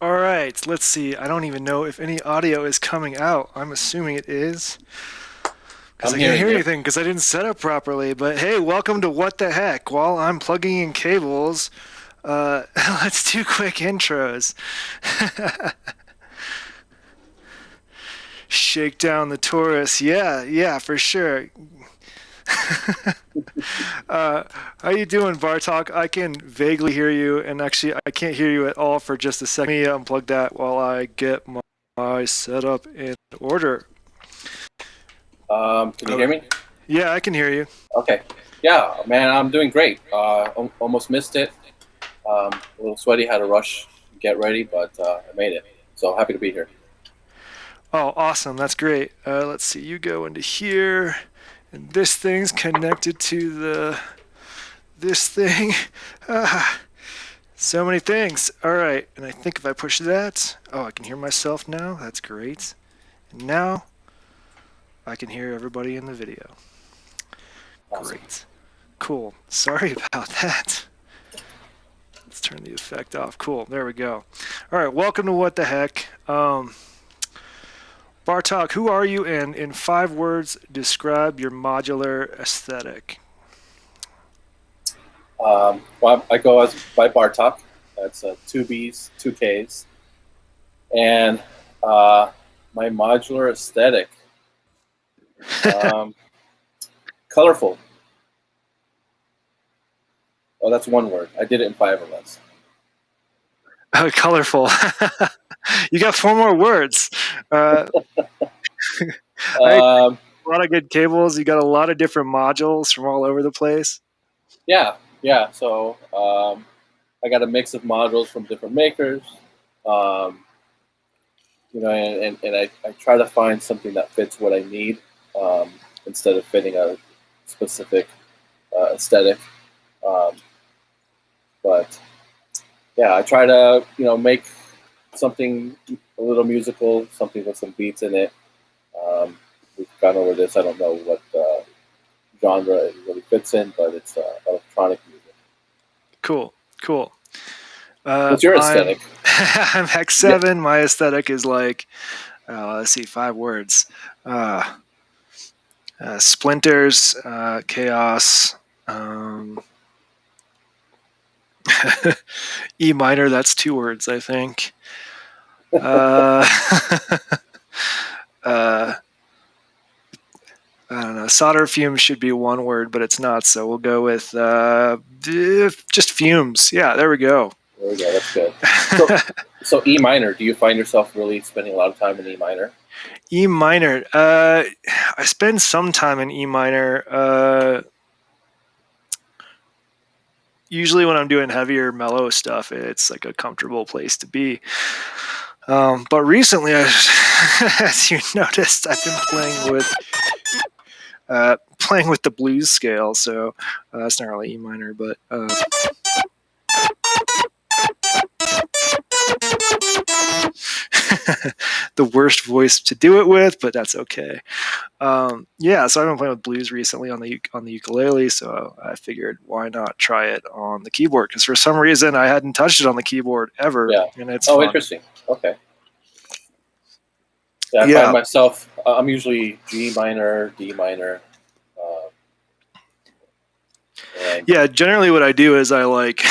All right, let's see. I don't even know if any audio is coming out. I'm assuming it is because I'm I can't hearing hear you. anything because I didn't set up properly. But hey, welcome to What the Heck. While I'm plugging in cables, let's do quick intros. Shake down the Taurus. Yeah, yeah, for sure. Uh, how you doing, Bartok? I can vaguely hear you, and actually, I can't hear you at all for just a second. Let me unplug that while I get my setup in order. Can you Oh, hear me? yeah, I can hear you. Okay. Yeah, man, I'm doing great. Almost missed it. A little sweaty, had to rush, get ready, but I made it. So happy to be here. Oh, awesome. That's great. Let's see. You go into here, and this thing's connected to this thing. Ah, so many things. All right. And I think if I push that, oh, I can hear myself now. That's great. And now I can hear everybody in the video. Awesome. Great. Cool. Sorry about that. Let's turn the effect off. Cool. There we go. All right. Welcome to What the Heck. Bartok, who are you? And in 5 words, describe your modular aesthetic. Well, I go as by Bartok. That's two B's, two K's, and uh, my modular aesthetic, um, colorful. Oh, that's one word. I did it in five or less. Oh, colorful. You got 4 more words. I Um, A lot of good cables. You got a lot of different modules from all over the place. yeah, yeah. So I got a mix of modules from different makers. Um, and I try to find something that fits what I need instead of fitting a specific aesthetic. Um, but yeah, I try to make something a little musical, something with some beats in it. Um, we've gone over this. I don't know what genre it really fits in, but it's electronic music. Cool, cool. What's your I'm aesthetic? I'm Yeah. X7. My aesthetic is like, let's see, 5 words. Uh, Splinters, chaos, um, E minor. That's 2 words, I think. Uh, uh, I don't know. Solder fumes should be 1 word, but it's not. So we'll go with just fumes. Yeah, there we go. There we go. That's good. So, so E minor. Do you find yourself really spending a lot of time in E minor? E minor. I spend some time in E minor. Usually, when I'm doing heavier, mellow stuff, it's like a comfortable place to be. But recently, as you noticed, I've been playing with the blues scale. So it's not really E minor, but the worst voice to do it with, but that's okay. Yeah, so I've been playing with blues recently on the ukulele, so I figured why not try it on the keyboard? Because for some reason I hadn't touched it on the keyboard ever, Yeah. and it's Oh, fun. interesting. Okay. Yeah, I find Yeah, myself. I'm usually G minor, D minor, uh, and yeah. Generally, what I do is I like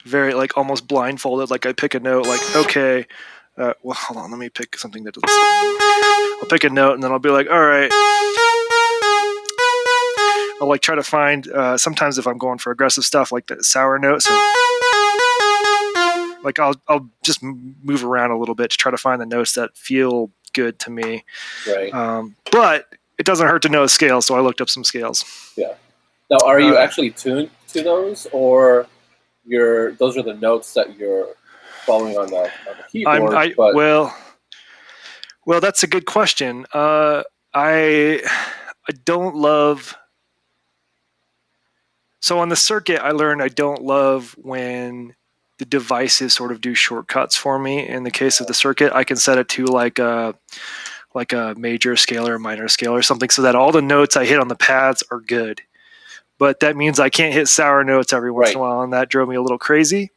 very like almost blindfolded. Like I pick a note, like okay. Well, hold on. Let me pick something that doesn't. I'll pick a note, and then I'll be like, all right. I'll like try to find. Sometimes if I'm going for aggressive stuff, like the sour note, so like I'll just move around a little bit to try to find the notes that feel good to me. right. But it doesn't hurt to know a scale, so I looked up some scales. Yeah. Now, are you Uh, actually tuned to those, or those are the notes that you're following on the I'm keyboard? I But well that's a good question. I I don't love so on the circuit I learned I don't love when the devices sort of do shortcuts for me. In the case of the circuit, I can set it to like a major scale or a minor scale or something so that all the notes I hit on the pads are good. But that means I can't hit sour notes every once in right, a while, and that drove me a little crazy.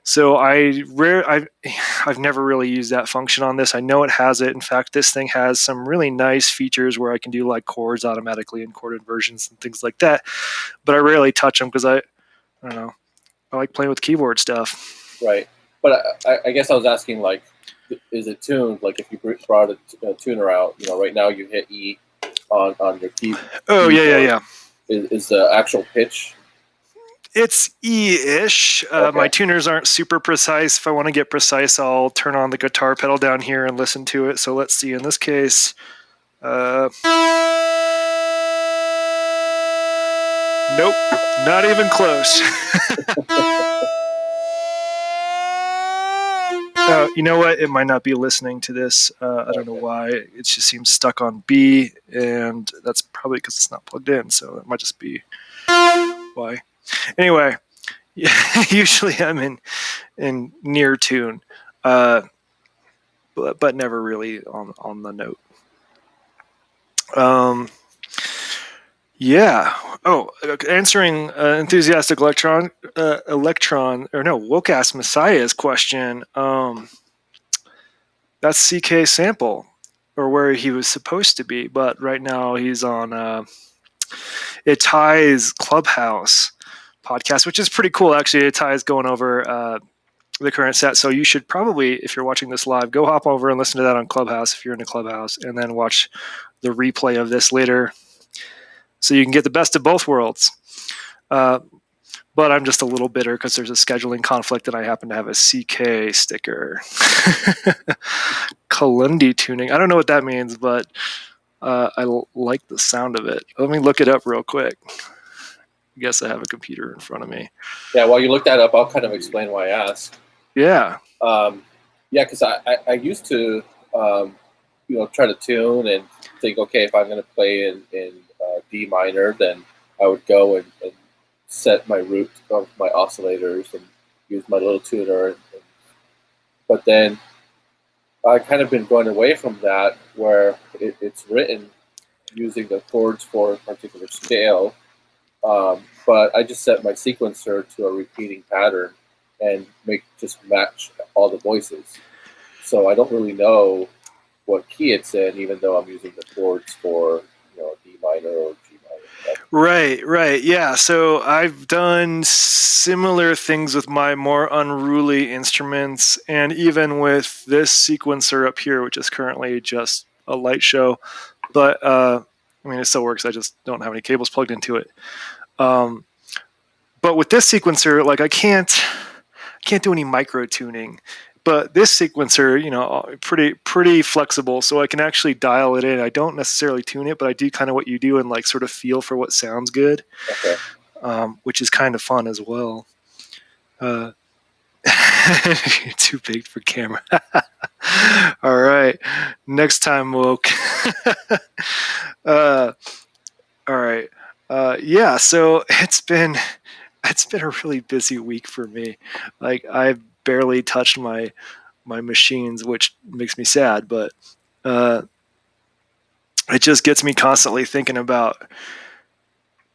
So I've never really used that function on this. I know it has it. In fact, this thing has some really nice features where I can do like chords automatically and chord inversions and things like that. But I rarely touch them because I don't know. I like playing with keyboard stuff. Right. But I guess I was asking, like, is it tuned? Like, if you brought a tuner out, right now you hit E on your Oh, yeah. Is the actual pitch? It's E-ish. Okay. My tuners aren't super precise. If I want to get precise, I'll turn on the guitar pedal down here and listen to it. So let's see. In this case, nope, not even close. You know what? It might not be listening to this. I don't know why. It just seems stuck on B, and that's probably because it's not plugged in. So it might just be why. Anyway, usually I'm in near tune, but never really on the note. Yeah. Oh, answering enthusiastic Woke-Ass Messiah's question. That's CK Sample, or where he was supposed to be, but right now he's on Itai's Clubhouse podcast, which is pretty cool. Actually, Itai's going over the current set, so you should probably, if you're watching this live, go hop over and listen to that on Clubhouse if you're in a Clubhouse, and then watch the replay of this later, so you can get the best of both worlds. But I'm just a little bitter because there's a scheduling conflict and I happen to have a CK sticker. Kalundi tuning. I don't know what that means, but I like the sound of it. Let me look it up real quick. I guess I have a computer in front of me. Yeah, while you look that up, I'll kind of explain why I asked. Yeah. Because I used to, try to tune and think, okay, if I'm going to play in D minor, then I would go and set my root of my oscillators and use my little tuner. But then I kind of been going away from that, where it's written using the chords for a particular scale. But I just set my sequencer to a repeating pattern and just match all the voices. So I don't really know what key it's in, even though I'm using the chords for D minor or G minor. Right. Yeah. So I've done similar things with my more unruly instruments, and even with this sequencer up here, which is currently just a light show. But it still works. I just don't have any cables plugged into it. But with this sequencer, like I can't do any micro tuning. But this sequencer, pretty flexible, so I can actually dial it in. I don't necessarily tune it, but I do kind of what you do and like sort of feel for what sounds good, which is kind of fun as well. You're too big for camera. All right, next time, Woke. All right, yeah. So it's been a really busy week for me. Like I've barely touched my machines, which makes me sad, but it just gets me constantly thinking about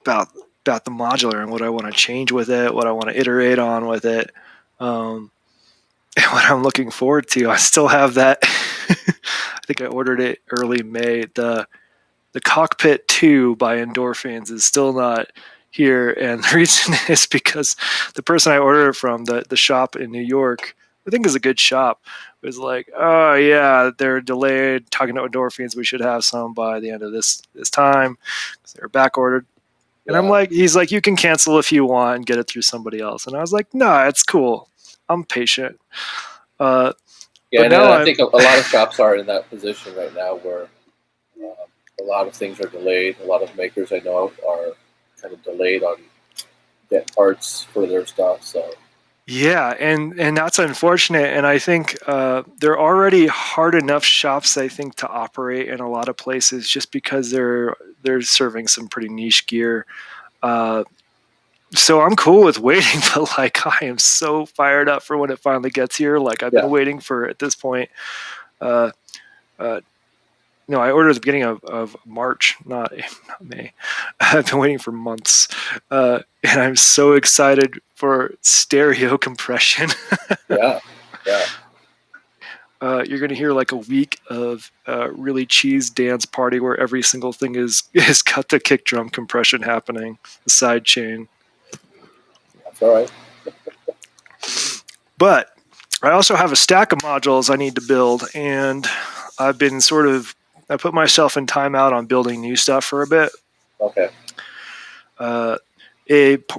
the modular and what I want to change with it, what I want to iterate on with it, and what I'm looking forward to. I still have that. I think I ordered it early May. The Cockpit 2 by Endorphins is still not here, and the reason is because the person I ordered it from, the shop in New York, I think is a good shop, was like, oh yeah, they're delayed, talking to Endorphins, we should have some by the end of this time, because they're back ordered. And I'm like, he's like, you can cancel if you want and get it through somebody else. And I was like, no, it's cool, I'm patient. And I think a lot of shops are in that position right now, where a lot of things are delayed. A lot of makers I know are kind of delayed on getting parts for their stuff. So yeah, and that's unfortunate. And I think they're already hard enough shops, I think, to operate in a lot of places, just because they're serving some pretty niche gear. So I'm cool with waiting, but like I am so fired up for when it finally gets here. Like I've been waiting for, at this point. I ordered at the beginning of March, not May. I've been waiting for months, and I'm so excited for stereo compression. Yeah, yeah. You're going to hear like a week of really cheese dance party where every single thing is cut the kick drum compression happening, the side chain. That's all right. But I also have a stack of modules I need to build, and I've been I put myself in timeout on building new stuff for a bit. Okay.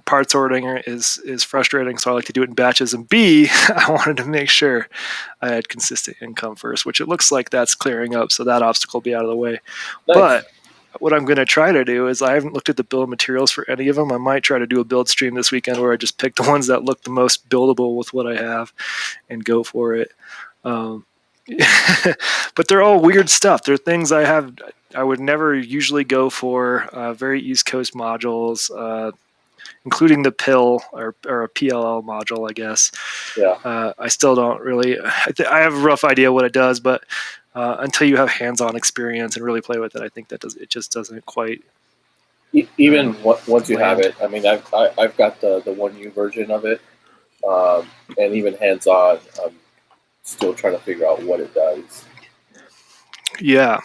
Parts ordering is frustrating, so I like to do it in batches. And B, I wanted to make sure I had consistent income first, which it looks like that's clearing up, so that obstacle will be out of the way. Nice. But what I'm going to try to do is I haven't looked at the bill of materials for any of them. I might try to do a build stream this weekend where I just pick the ones that look the most buildable with what I have and go for it. But they're all weird stuff. They're things I would never usually go for. Very East Coast modules, including the pill or a PLL module, I guess. Yeah. I still don't really. I have a rough idea what it does, but until you have hands-on experience and really play with it, I think it just doesn't quite. Even once you have land. it, I mean, I've got the 1U version of it, and even hands-on, I'm still trying to figure out what it does. Yeah.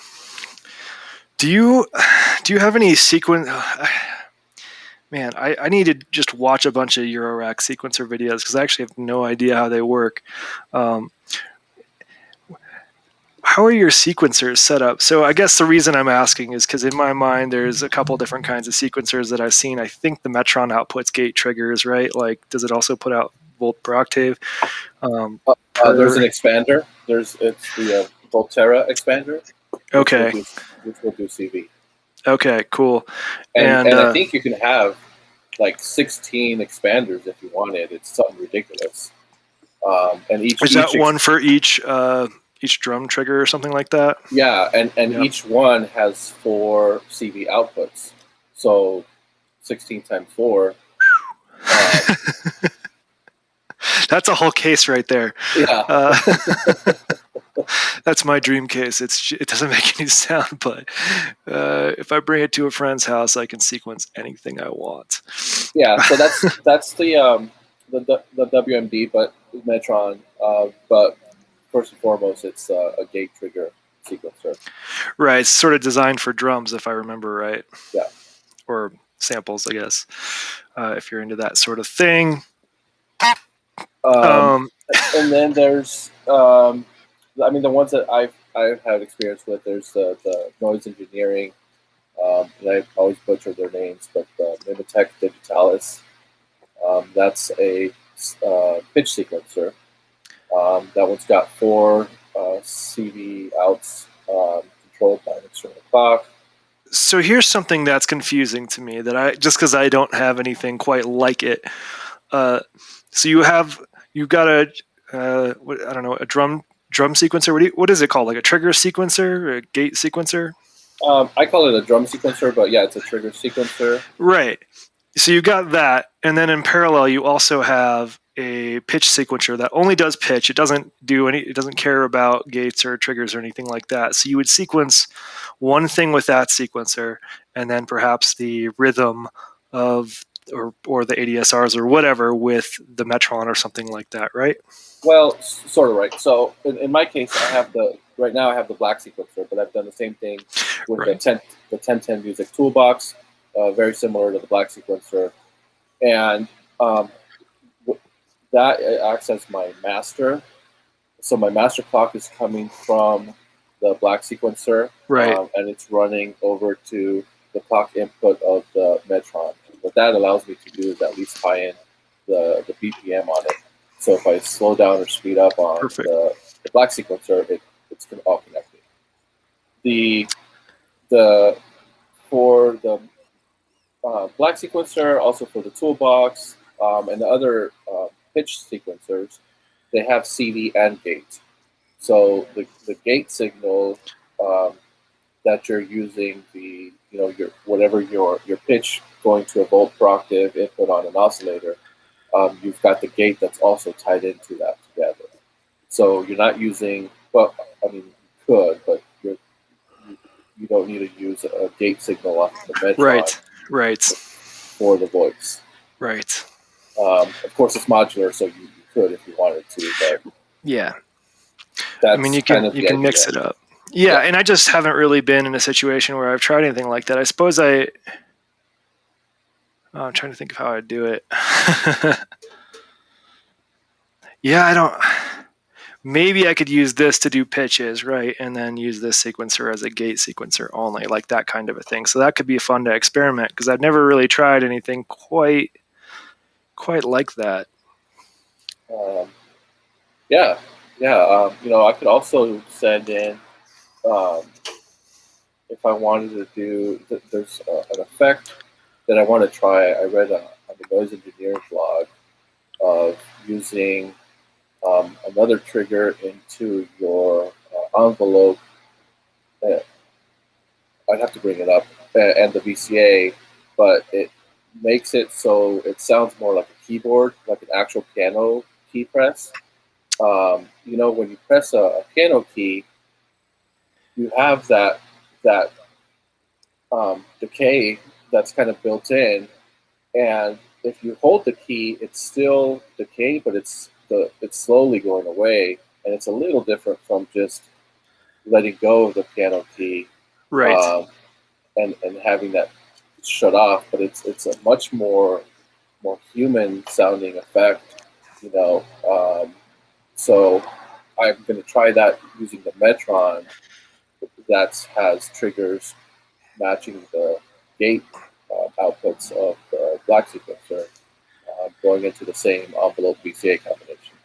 Do you have any sequence? Man, I need to just watch a bunch of Eurorack sequencer videos because I actually have no idea how they work. How are your sequencers set up? So I guess the reason I'm asking is because in my mind, there's a couple different kinds of sequencers that I've seen. I think the Metron outputs gate triggers, right? Like, does it also put out volt per octave? There's an expander. It's the Volterra expander. Okay. Which will do CV. Okay, cool. And I think you can have like 16 expanders if you wanted. It's something ridiculous. And each one for each drum trigger or something like that? Yeah, and yep. Each one has 4 CV outputs. So 16 times 4. That's a whole case right there. Yeah. That's my dream case. It doesn't make any sound, but if I bring it to a friend's house, I can sequence anything I want. Yeah, so that's the WMD, but Metron. But first and foremost, it's a gate trigger sequencer. Right, it's sort of designed for drums, if I remember right. Yeah. Or samples, I guess, if you're into that sort of thing. And then there's, I mean, the ones that I've had experience with. There's the Noise Engineering. And I always butcher their names, but Mimetech Digitalis. That's a pitch sequencer. That one's got 4 CV outs controlled by an external clock. So here's something that's confusing to me that just because I don't have anything quite like it. So you've got a I don't know, a drum sequencer. What is it called? Like a trigger sequencer or a gate sequencer? I call it a drum sequencer, but yeah, it's a trigger sequencer. Right. So you got that, and then in parallel, you also have a pitch sequencer that only does pitch. It doesn't care about gates or triggers or anything like that. So you would sequence one thing with that sequencer, and then perhaps the rhythm of or the ADSRs or whatever with the Metron or something like that, right? Well, sort of right. So in my case, right now I have the black sequencer, but I've done the same thing with right. the 1010 Music Toolbox, very similar to the black sequencer, and that acts as my master. So my master clock is coming from the black sequencer, right, and it's running over to the clock input of the Metron. What that allows me to do is at least tie in the BPM on it. So if I slow down or speed up on the black sequencer, it's going to all connect me. For the black sequencer, also for the toolbox, and the other pitch sequencers, they have CV and gate. So the gate signal that you're using, your pitch going to a volt per octave input on an oscillator, you've got the gate that's also tied into that together. So you're not using, well, I mean, you could, but you don't need to use a gate signal off the Metron. Right. for the voice. Right. Of course, it's modular, so you could if you wanted to, but Yeah. I mean, that's you kind can of you the can idea. mix it up. Yeah, Yeah. and I just haven't really been in a situation where I've tried anything like that. I suppose I'm trying to think of how I'd do it. Yeah, I don't. Maybe I could use this to do pitches, right? And then use this sequencer as a gate sequencer only, like that kind of a thing. So that could be fun to experiment because I've never really tried anything quite like that. Um, yeah, yeah. I could also send in um, if I wanted to do. There's an effect that I want to try. I read on the noise engineering blog of using another trigger into your envelope. Uh, I'd have to bring it up and the VCA, but it makes it so it sounds more like a keyboard, like an actual piano key press. When you press a piano key, you have that decay that's kind of built in, and if you hold the key, it's still decay, but it's slowly going away, and it's a little different from just letting go of the piano key Right. um, and having that shut off. But it's a much more human sounding effect, you know. So I'm going to try that using the Metron that has triggers matching the gate outputs of the black sequencer going into the same envelope VCA combination.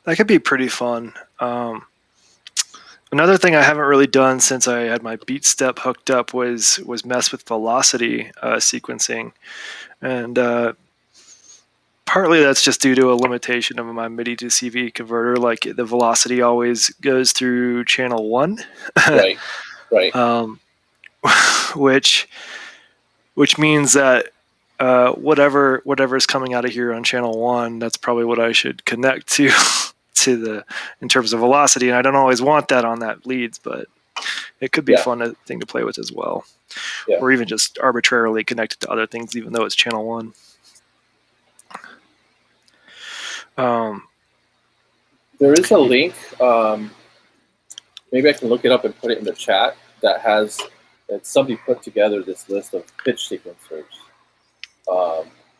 That could be pretty fun. Another thing I haven't really done since I had my BeatStep hooked up was mess with velocity sequencing, and partly that's just due to a limitation of my MIDI to CV converter. Like the velocity always goes through channel 1, Right, right. which means that whatever's coming out of here on channel 1, that's probably what I should connect to in terms of velocity. And I don't always want that on that leads, but it could be a Yeah, fun thing to play with as well, yeah. or even just arbitrarily connected to other things, even though it's channel 1. There is a link. Maybe I can look it up and put it in the chat. That somebody put together this list of pitch sequencers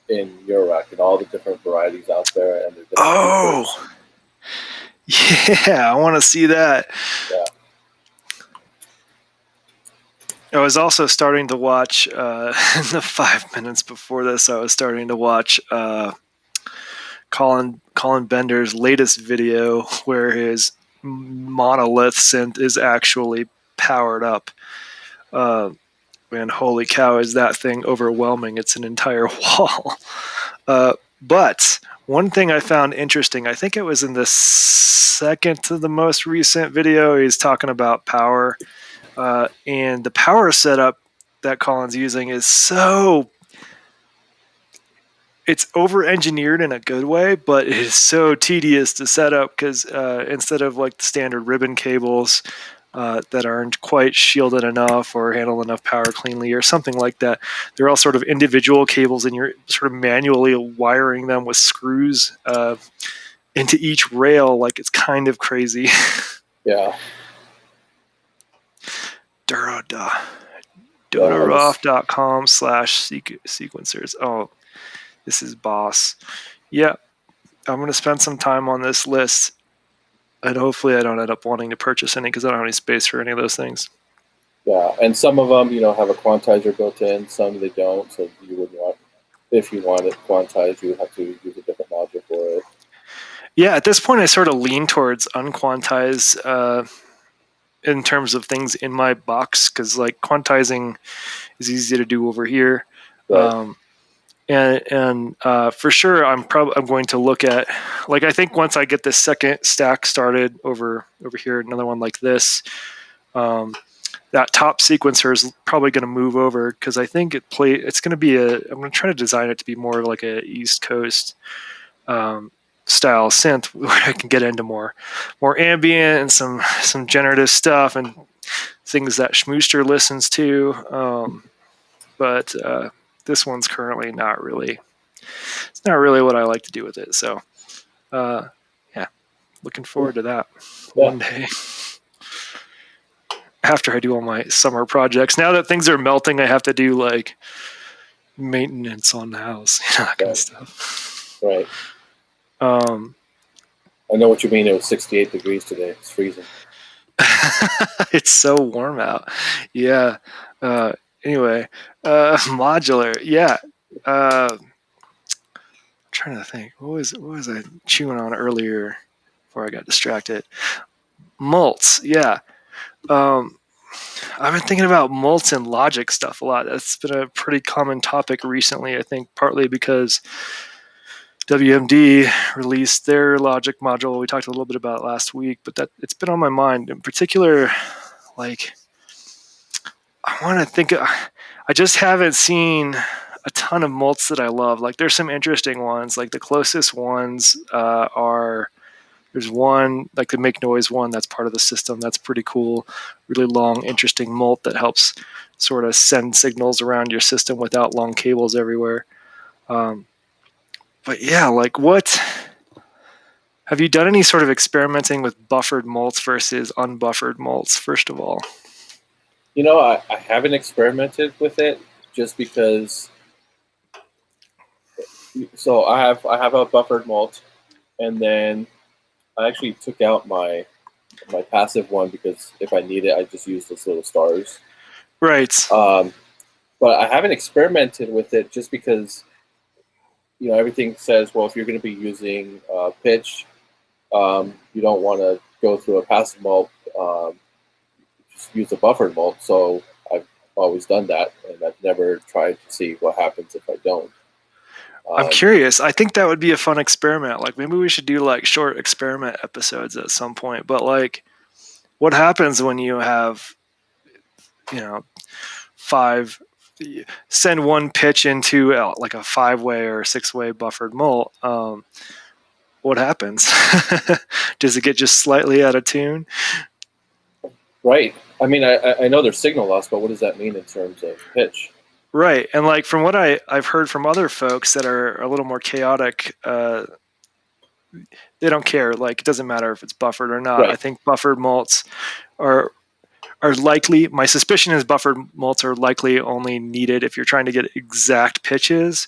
in Eurorack and all the different varieties out there and their different Oh, features. Yeah, I want to see that. Yeah. I was also starting to watch in the 5 minutes before this. I was starting to watch Colin Bender's latest video where his monolith synth is actually powered up. Man, holy cow, is that thing overwhelming? It's an entire wall. But one thing I found interesting, I think it was in the second to the most recent video, he's talking about power. And the power setup that Colin's using is it's over-engineered in a good way, but it is so tedious to set up because instead of like the standard ribbon cables that aren't quite shielded enough or handle enough power cleanly or something like that, they're all sort of individual cables, and you're sort of manually wiring them with screws into each rail. Like, it's kind of crazy. Yeah. Dotaroff.com/sequencers. Oh, this is boss. Yeah, I'm going to spend some time on this list, and hopefully I don't end up wanting to purchase any because I don't have any space for any of those things. Yeah, and some of them, have a quantizer built in. Some they don't. So you would want, if you want it quantized, you would have to use a different module for it. Yeah, at this point, I sort of lean towards unquantized in terms of things in my box because, like, quantizing is easy to do over here. Right. And for sure, I'm going to look at, like, I think once I get this second stack started over here, another one like this, that top sequencer is probably going to move over because I think it's going to be I'm going to try to design it to be more like a East Coast style synth where I can get into more ambient and some generative stuff and things that Schmooster listens to. but this one's currently not really. It's not really what I like to do with it. So, yeah, looking forward to that one day. After I do all my summer projects. Now that things are melting, I have to do like maintenance on the house, that kind of stuff. Right. I know what you mean. It was 68 degrees today. It's freezing. It's so warm out. Yeah. Anyway, modular. Yeah. I'm trying to think. What was I chewing on earlier before I got distracted? Mults. Yeah. I've been thinking about mults and logic stuff a lot. That's been a pretty common topic recently, I think, partly because WMD released their logic module. We talked a little bit about it last week, but that it's been on my mind. In particular, like I want to think I just haven't seen a ton of mults that I love. Like there's some interesting ones. Like the closest ones are there's one like the make noise one that's part of the system. That's pretty cool. Really long, interesting mult that helps sort of send signals around your system without long cables everywhere. But yeah, like what have you done any sort of experimenting with buffered mults versus unbuffered mults, first of all? I haven't experimented with it just because. So I have a buffered mult, and then I actually took out my passive one because if I need it, I just use those little stars. Right. But I haven't experimented with it just because everything says, well, if you're going to be using pitch, you don't want to go through a passive mult. Just use a buffered mult. So I've always done that, and I've never tried to see what happens if I don't. I'm curious. I think that would be a fun experiment. Like maybe we should do like short experiment episodes at some point. But like, what happens when you have, send one pitch into like a 5-way or 6-way buffered mult? What happens? Does it get just slightly out of tune? Right. I mean, I know there's signal loss, but what does that mean in terms of pitch? Right. And like from what I've heard from other folks that are a little more chaotic, they don't care. Like it doesn't matter if it's buffered or not. Right. I think buffered mults are likely. My suspicion is buffered mults are likely only needed if you're trying to get exact pitches.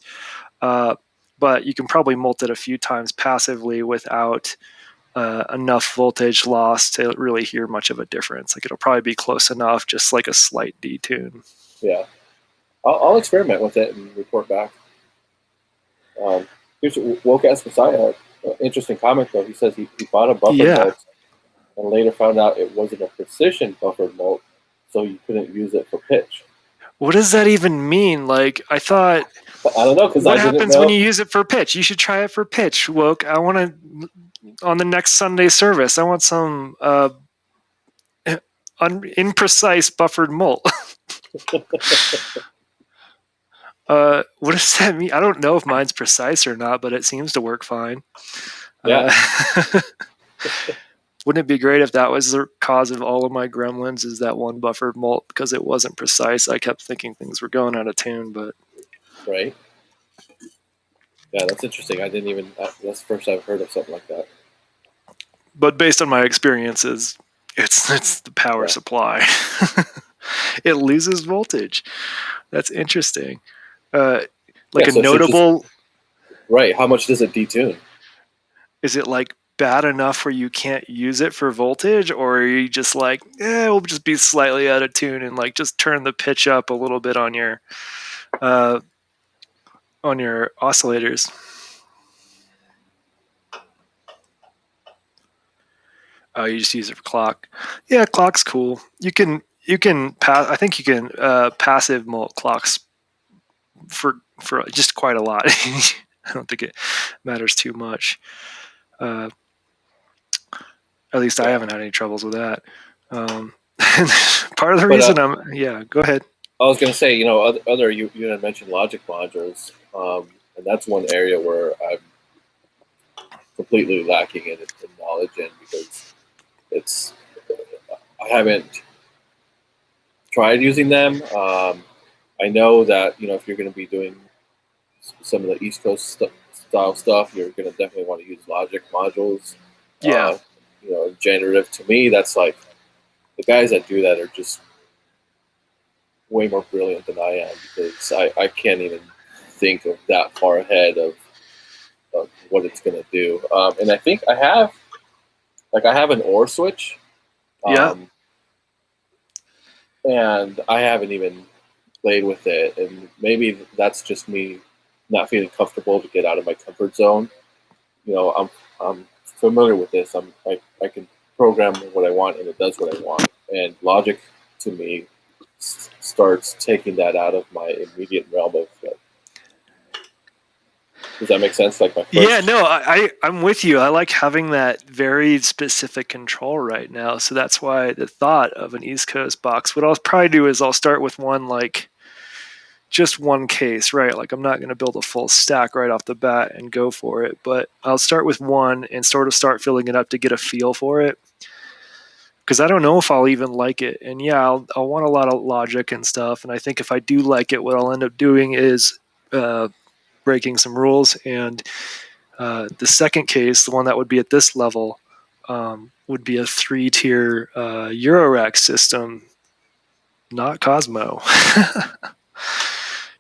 But you can probably mult it a few times passively without enough voltage loss to really hear much of a difference. Like it'll probably be close enough, just like a slight detune. Yeah. I'll experiment with it and report back. Here's Wokas Messiah. Interesting comment though. He says he bought a buffered mult and later found out it wasn't a precision buffered mult, so you couldn't use it for pitch. What does that even mean? Like I thought. I don't know because what happens when you use it for pitch? You should try it for pitch, Woke. I want to on the next Sunday service. I want some imprecise buffered mult. What does that mean? I don't know if mine's precise or not, but it seems to work fine. Yeah. Wouldn't it be great if that was the cause of all of my gremlins, is that one buffered mult because it wasn't precise? I kept thinking things were going out of tune, but... Right. Yeah, that's interesting. I didn't even... That's the first I've heard of something like that. But based on my experiences, it's the power supply. It loses voltage. That's interesting. So a notable... Right. How much does it detune? Is it like bad enough where you can't use it for voltage, or are you just like, we'll just be slightly out of tune and like just turn the pitch up a little bit on your oscillators? Oh, you just use it for clock. Yeah, clock's cool. You can I think you can passive mult clocks for just quite a lot. I don't think it matters too much. At least I haven't had any troubles with that. Part of the reason go ahead. I was going to say, other you had mentioned logic modules, and that's one area where I'm completely lacking in knowledge in because I haven't tried using them. I know that if you're going to be doing some of the East Coast style stuff, you're going to definitely want to use logic modules. Yeah. Uh, generative, to me, that's like the guys that do that are just way more brilliant than I am, because I can't even think of that far ahead of what it's going to do. And I think I have an OR switch, Yeah. um, and I haven't even played with it, and maybe that's just me not feeling comfortable to get out of my comfort zone. I'm familiar with this. I can program what I want, and it does what I want. And logic, to me, starts taking that out of my immediate realm of. Does that make sense? Like my Yeah, first. no, I'm with you. I like having that very specific control right now. So that's why the thought of an East Coast box. What I'll probably do is I'll start with one, like just one case, right? Like I'm not going to build a full stack right off the bat and go for it, but I'll start with one and sort of start filling it up to get a feel for it. Because I don't know if I'll even like it. And yeah, I'll want a lot of logic and stuff. And I think if I do like it, what I'll end up doing is breaking some rules. And the second case, the one that would be at this level, would be a 3-tier Eurorack system, not Cosmo.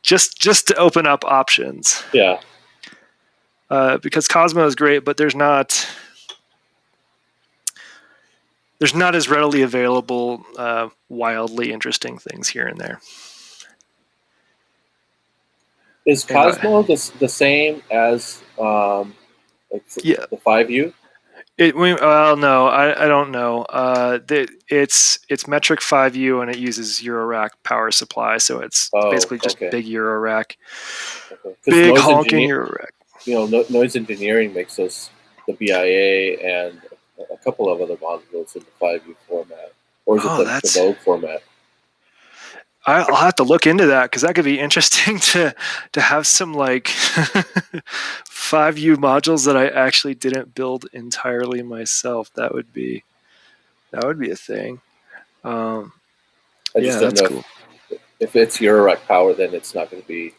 just to open up options. Yeah. Because Cosmo is great, but there's not as readily available wildly interesting things here and there. Is And Cosmo the same as like yeah, the 5U? well, no, I don't know. It's metric 5U and it uses Eurorack power supply, so it's Oh, basically just okay. big Eurorack, Because big honking Eurorack. noise engineering makes us the BIA and a couple of other modules in the 5U format, or is it Oh, the Moog format? I'll have to look into that because that could be interesting to have some like 5U modules that I actually didn't build entirely myself. That would be a thing. I just Yeah, don't that's know cool. if it's Eurorack power, then it's not going to be.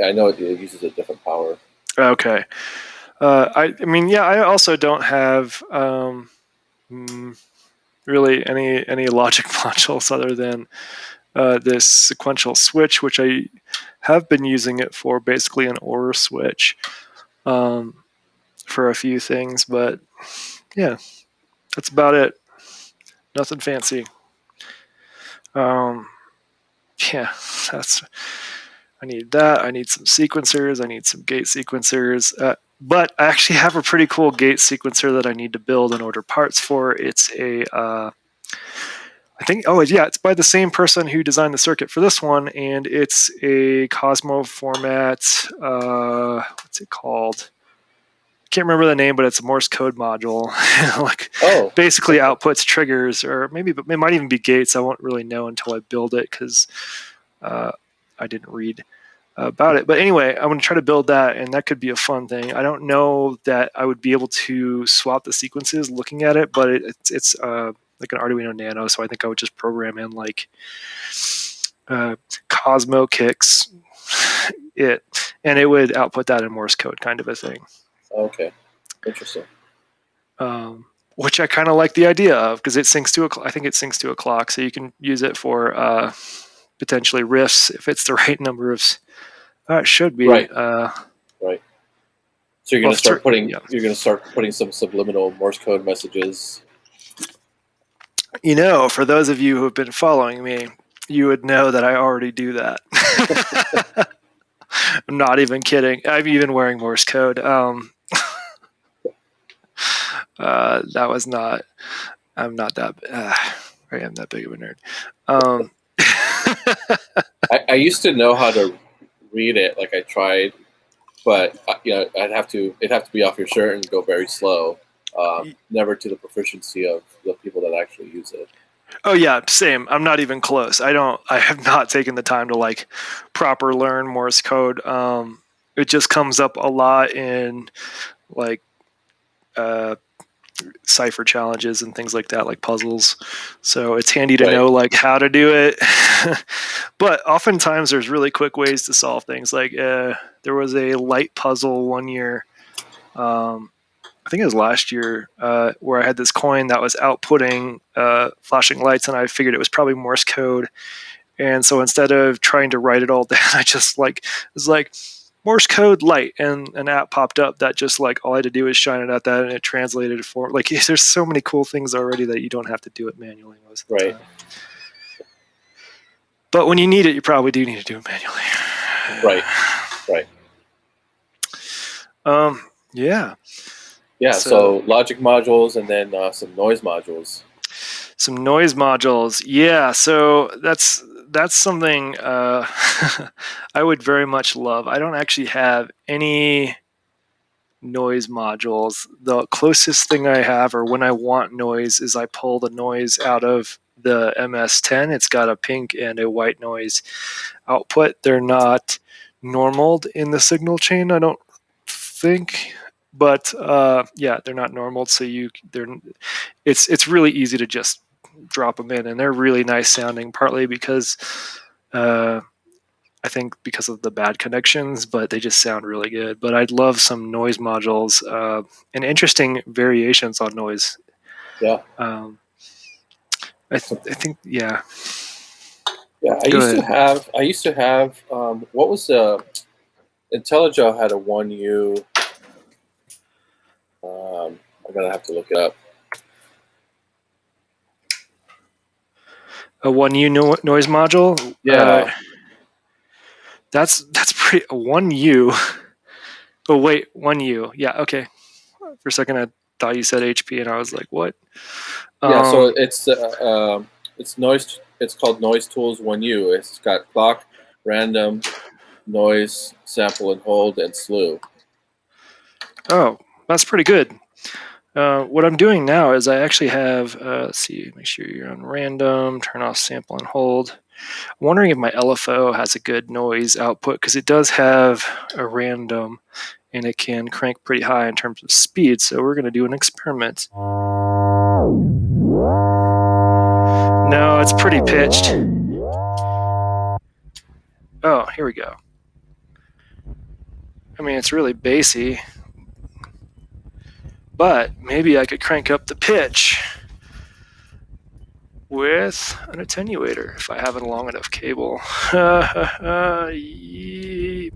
I know it uses a different power. Okay. I mean, yeah, I also don't have really any logic modules other than this sequential switch, which I have been using it for basically an OR switch for a few things, but yeah, that's about it. Nothing fancy. Um, yeah, that's. I need that. I need some sequencers. I need some gate sequencers. But I actually have a pretty cool gate sequencer that I need to build and order parts for. It's a I think, oh yeah, it's by the same person who designed the circuit for this one, and it's a Cosmo format. What's it called? I can't remember the name, but it's a Morse code module. Like Oh, basically okay. outputs triggers, or maybe it might even be gates. I won't really know until I build it because I didn't read about it. But anyway, I'm going to try to build that, and that could be a fun thing. I don't know that I would be able to swap the sequences looking at it, but it's like an Arduino Nano, so I think I would just program in like Cosmo kicks it, and it would output that in Morse code, kind of a thing. Okay, interesting. Which I kind of like the idea of because it syncs to I think it syncs to a clock, so you can use it for potentially riffs if it's the right number of. It should be. Right, right. So Well, yeah. you're gonna start putting some subliminal Morse code messages. For those of you who have been following me, you would know that I already do that. I'm not even kidding. I'm even wearing Morse code. That was not. I'm not that. I am that big of a nerd. I used to know how to read it, like I tried, but it'd have to be off your shirt and go very slow. Never to the proficiency of the people that actually use it. Oh yeah, same. I'm not even close. I have not taken the time to like proper learn Morse code. It just comes up a lot in like cipher challenges and things like that, like puzzles. So it's handy to Right. know like how to do it. But oftentimes there's really quick ways to solve things. Like there was a light puzzle one year. I think it was last year, where I had this coin that was outputting flashing lights, and I figured it was probably Morse code. And so instead of trying to write it all down, I just like was like Morse code light, and an app popped up that just like all I had to do is shine it at that, and it translated it for like. There's so many cool things already that you don't have to do it manually most of the Right. time. But when you need it, you probably do need to do it manually. Right. Right. Yeah. Yeah. So logic modules, and then some noise modules. Some noise modules. Yeah, so that's something I would very much love. I don't actually have any noise modules. The closest thing I have, or when I want noise, is I pull the noise out of the MS-10. It's got a pink and a white noise output. They're not normaled in the signal chain, I don't think. But yeah, they're not normaled, so it's really easy to just drop them in, and they're really nice sounding, partly because I think because of the bad connections, but they just sound really good. But I'd love some noise modules and interesting variations on noise. Yeah. I think, yeah. Yeah, I used to have what was the IntelliJo had a 1U. I'm gonna have to look it up. A 1U noise module. Yeah. That's pretty. A 1U. Oh wait, 1U. Yeah. Okay. For a second, I thought you said HP, and I was like, what? Yeah. So it's noise. It's called Noise Tools 1U. It's got clock, random, noise, sample and hold, and slew. Oh, that's pretty good. What I'm doing now is I actually have, let's see, make sure you're on random, turn off sample and hold. I'm wondering if my LFO has a good noise output, because it does have a random and it can crank pretty high in terms of speed. So we're going to do an experiment. No, it's pretty pitched. Oh, here we go. I mean, it's really bassy, but maybe I could crank up the pitch with an attenuator if I have a long enough cable.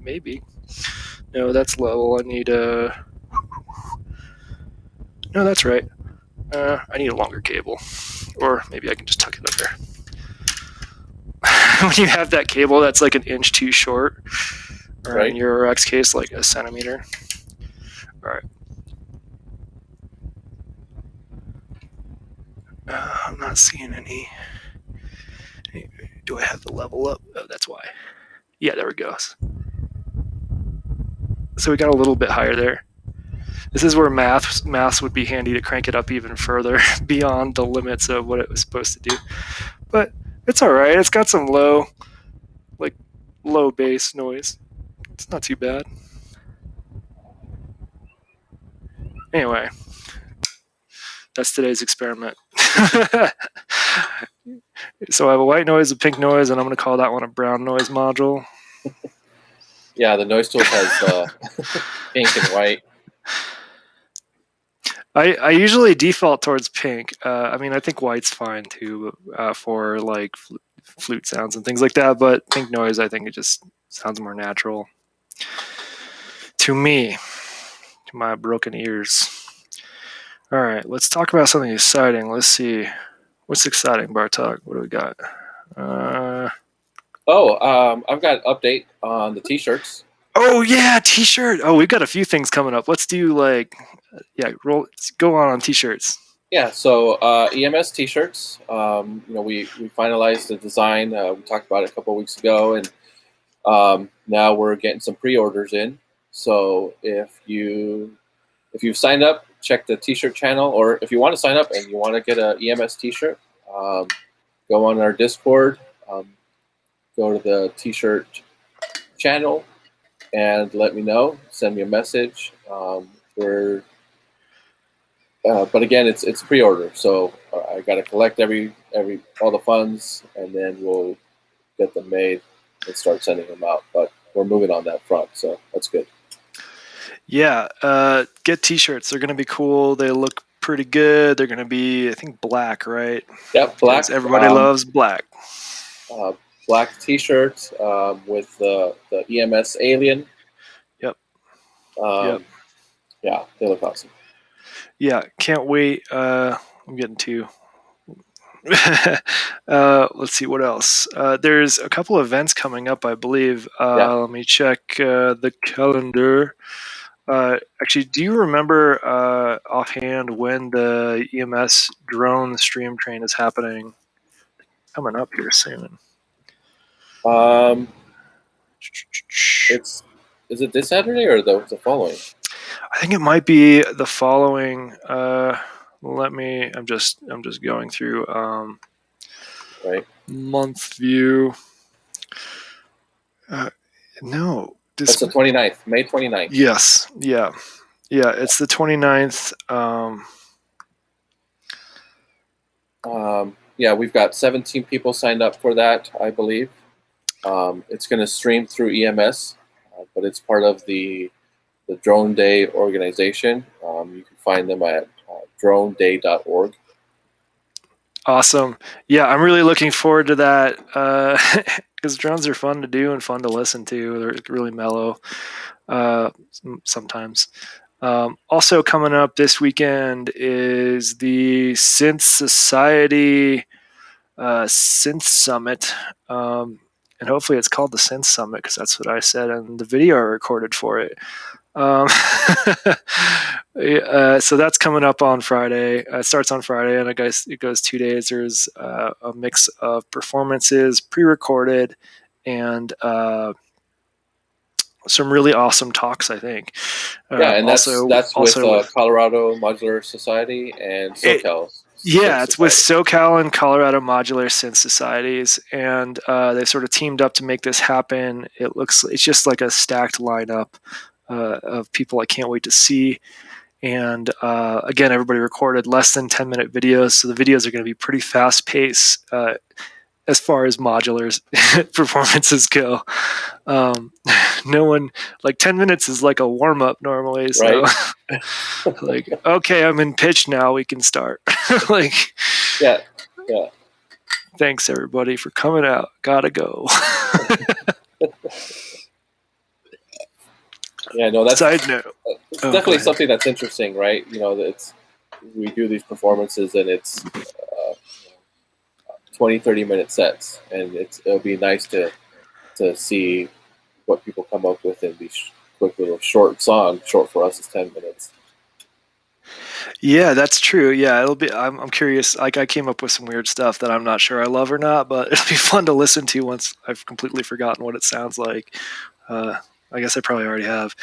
Maybe. No, that's level. I need a... No, that's right. I need a longer cable. Or maybe I can just tuck it under. When you have that cable that's like an inch too short, or Right. in your X case, like a centimeter. All right. I'm not seeing any. Do I have the level up? Oh, that's why. Yeah, there it goes. So we got a little bit higher there. This is where maths would be handy to crank it up even further beyond the limits of what it was supposed to do. But it's all right. It's got some low bass noise. It's not too bad. Anyway, that's today's experiment. So I have a white noise, a pink noise, and I'm going to call that one a brown noise module. Yeah, the Noise Tools has pink and white. I usually default towards pink. I mean, I think white's fine too for like flute sounds and things like that. But pink noise, I think it just sounds more natural to me, to my broken ears. All right, let's talk about something exciting. Let's see. What's exciting, Bartok? What do we got? I've got an update on the t-shirts. Oh yeah, t-shirt. Oh, we've got a few things coming up. Let's do go on t-shirts. Yeah, so EMS t-shirts. We finalized the design. We talked about it a couple of weeks ago, and now we're getting some pre-orders in. So if you've signed up, check the t-shirt channel, or if you want to sign up and you want to get an EMS t-shirt, go on our Discord, go to the t-shirt channel, and let me know. Send me a message. but again, it's pre-order, so I got to collect all the funds, and then we'll get them made and start sending them out. But we're moving on that front, so that's good. Yeah, get t-shirts. They're going to be cool. They look pretty good. They're going to be, I think, black, right? Yep, black. 'Cause everybody loves black. Black T-shirt with the EMS alien. Yep. Yep. Yeah, they look awesome. Yeah, can't wait. I'm getting two. Let's see what else. There's a couple events coming up, I believe. Let me check the calendar. Actually, do you remember offhand when the EMS drone stream train is happening? Coming up here soon. Is it this Saturday or the following? I think it might be the following. I'm just going through right month view. No. That's the 29th, May 29th. Yes. Yeah. It's the 29th. Yeah, we've got 17 people signed up for that, I believe. It's going to stream through EMS, but it's part of the Drone Day organization. You can find them at droneday.org. Awesome. Yeah, I'm really looking forward to that because drones are fun to do and fun to listen to. They're really mellow sometimes. Also coming up this weekend is the Synth Society Synth Summit. And hopefully it's called the Synth Summit because that's what I said in the video I recorded for it. So that's coming up on Friday. It starts on Friday, and I guess it goes 2 days. There's a mix of performances, pre-recorded, and some really awesome talks, I think. And that's with Colorado Modular Society and SoCal. It's with SoCal and Colorado Modular Synth Societies, and they've sort of teamed up to make this happen. It's just like a stacked lineup of people I can't wait to see. And again, everybody recorded less than 10-minute videos, so the videos are going to be pretty fast-paced as far as modulars performances go. No one, like 10 minutes is like a warm-up normally, so right. Like, okay, I'm in pitch now, we can start. Like, yeah. Thanks everybody for coming out. Gotta go. Yeah, no, that's side note. It's definitely something that's interesting, right? We do these performances and it's 20-30 minute sets, and it'll be nice to see what people come up with in these quick little short songs. Short for us is 10 minutes. Yeah, that's true. Yeah, it'll be. I'm curious. Like, I came up with some weird stuff that I'm not sure I love or not, but it'll be fun to listen to once I've completely forgotten what it sounds like. I guess I probably already have.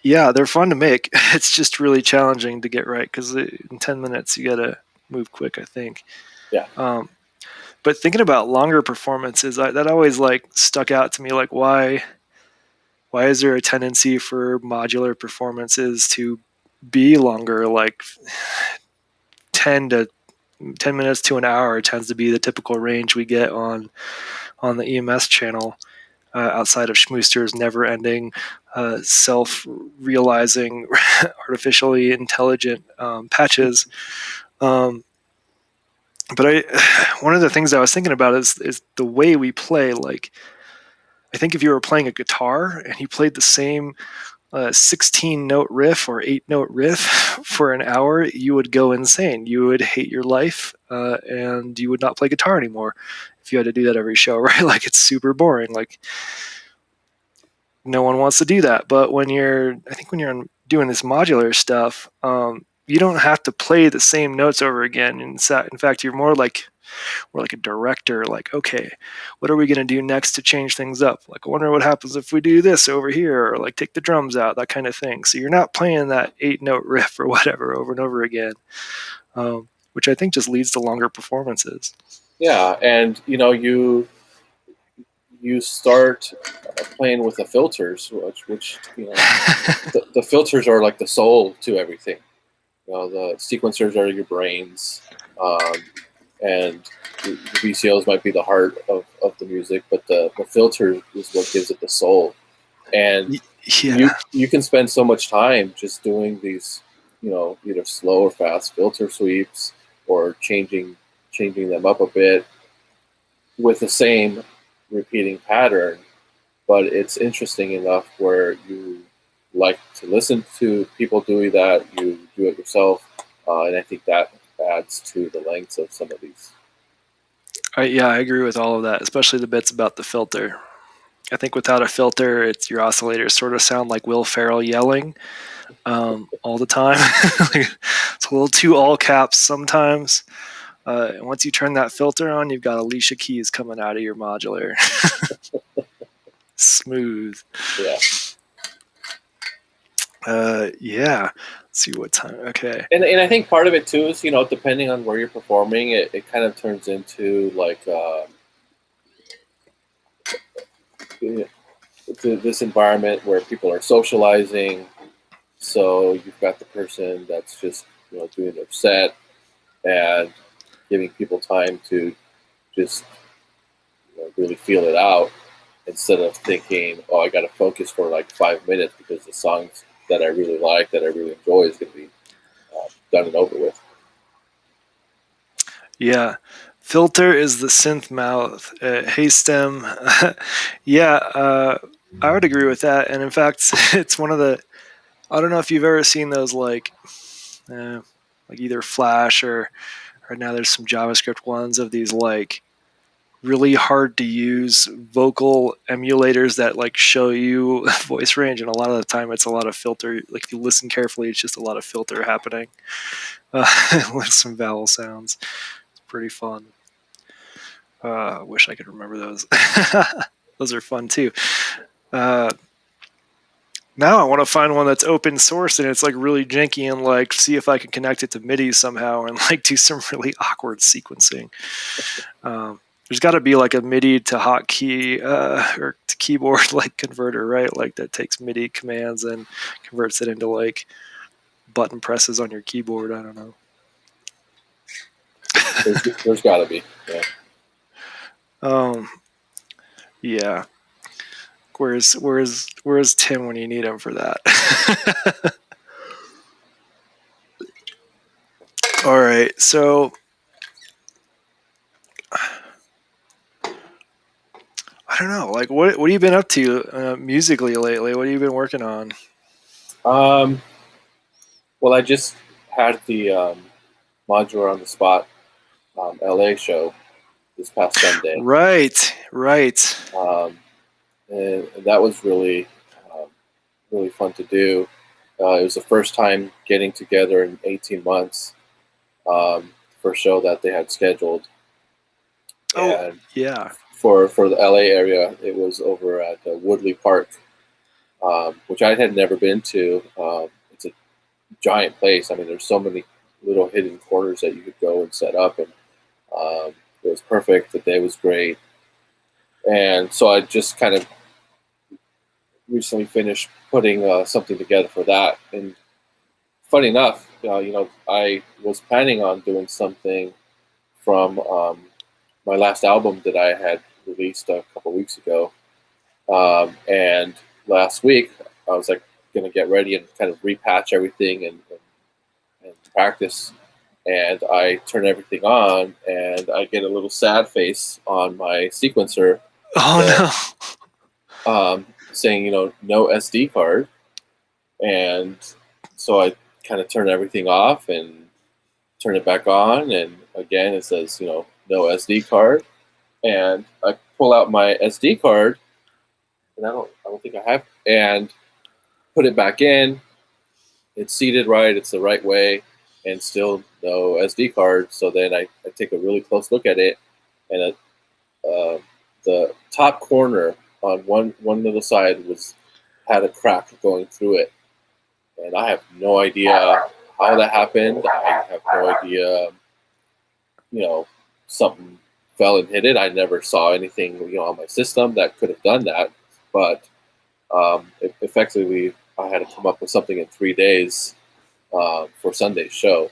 Yeah, they're fun to make. It's just really challenging to get right because in 10 minutes you gotta move quick, I think. Yeah. But thinking about longer performances, that always like stuck out to me. Like, why is there a tendency for modular performances to be longer? Like 10 minutes to an hour tends to be the typical range we get on the EMS channel. Outside of Schmooster's never-ending, self-realizing, artificially intelligent patches. But one of the things I was thinking about is the way we play. Like, I think if you were playing a guitar and you played the same 16-note riff or 8-note riff for an hour, you would go insane. You would hate your life, and you would not play guitar anymore if you had to do that every show, right? Like, it's super boring. Like, no one wants to do that. But when you're doing this modular stuff, you don't have to play the same notes over again. In fact, you're more like a director. Like, okay, what are we going to do next to change things up? Like, I wonder what happens if we do this over here, or like take the drums out, that kind of thing. So you're not playing that 8-note riff or whatever over and over again, which I think just leads to longer performances. Yeah, and you start playing with the filters, which the filters are like the soul to everything. the sequencers are your brains, and the VCOs might be the heart of the music, but the filter is what gives it the soul. And Yeah. you can spend so much time just doing these, either slow or fast filter sweeps, or changing them up a bit with the same repeating pattern. But it's interesting enough where you like to listen to people doing that, you do it yourself, and I think that adds to the lengths of some of these. Yeah, I agree with all of that, especially the bits about the filter. I think without a filter, it's your oscillators sort of sound like Will Ferrell yelling all the time. It's a little too all caps sometimes. And once you turn that filter on, you've got Alicia Keys coming out of your modular. Smooth. Yeah. Yeah. Let's see what time. Okay. And I think part of it too is, depending on where you're performing, it kind of turns into like this environment where people are socializing. So you've got the person that's just doing their set and giving people time to just really feel it out, instead of thinking, oh, I got to focus for like 5 minutes because the songs that I really like, that I really enjoy, is going to be done and over with. Yeah. Filter is the synth mouth. Hey Stem. Yeah, I would agree with that. And in fact, it's one of the. I don't know if you've ever seen those like either Flash or right now there's some JavaScript ones of these like really hard to use vocal emulators that like show you voice range, and a lot of the time it's a lot of filter. Like if you listen carefully, it's just a lot of filter happening with some vowel sounds. It's pretty fun. I wish I could remember those. Those are fun too. Uh, Now I want to find one that's open source and it's like really janky, and like see if I can connect it to MIDI somehow and like do some really awkward sequencing. There's got to be like a MIDI to hotkey or to keyboard like converter, right? Like that takes MIDI commands and converts it into like button presses on your keyboard. I don't know. There's got to be. Yeah. Um, yeah. Where's Tim when you need him for that? All right, so I don't know. Like, what have you been up to musically lately? What have you been working on? Well, I just had the Modular on the Spot LA show this past Sunday. Right. And that was um, really fun to do. It was the first time getting together in 18 months for a show that they had scheduled. Oh, And yeah. for the LA area, it was over at Woodley Park, which I had never been to. It's a giant place. I mean, there's so many little hidden corners that you could go and set up, and it was perfect. The day was great, and so I just kind of recently finished putting something together for that. And funny enough, I was planning on doing something from my last album that I had released a couple weeks ago, and last week I was like going to get ready and kind of repatch everything and practice. And I turn everything on, and I get a little sad face on my sequencer. Oh Saying no SD card, and so I kind of turn everything off and turn it back on, and again it says no SD card, and I pull out my SD card, and I don't think I have, and put it back in. It's seated right, it's the right way, and still no SD card. So then I take a really close look at it, and the top corner on one little side had a crack going through it, and I have no idea how that happened. I have no idea, something fell and hit it. I never saw anything, on my system that could have done that, but effectively I had to come up with something in 3 days for Sunday's show.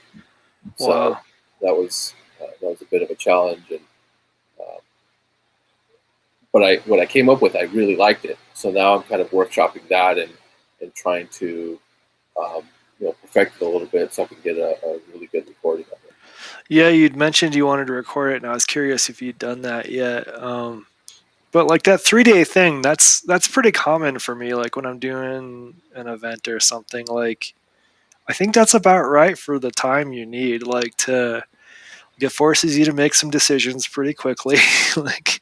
So Wow. that was a bit of a challenge, and uh, but I what I came up with, I really liked it. So now I'm kind of workshopping that and trying to perfect it a little bit so I can get a really good recording of it. Yeah, you'd mentioned you wanted to record it, and I was curious if you'd done that yet. But like that 3 day thing, that's pretty common for me. Like when I'm doing an event or something, like I think that's about right for the time you need. Like to it forces you to make some decisions pretty quickly. Like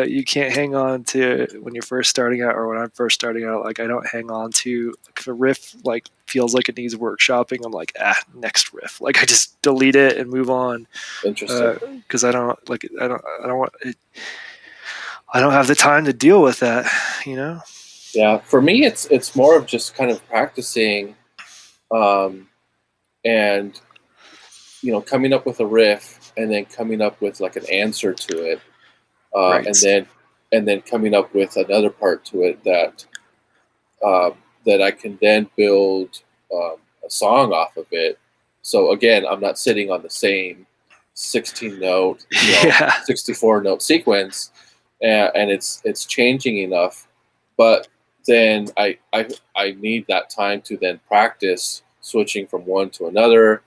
you can't hang on to when you're first starting out, or when I'm first starting out. Like I don't hang on to like, if a riff like feels like it needs workshopping. I'm like next riff. Like I just delete it and move on Interesting. because I don't want it, I don't have the time to deal with that. You know. Yeah, for me, it's more of just kind of practicing, um, and coming up with a riff, and then coming up with like an answer to it, Right. and then coming up with another part to it uh, that I can then build a song off of it. So again, I'm not sitting on the same 16 note, Yeah. 64 note sequence, and it's changing enough. But then I need that time to then practice switching from one to another,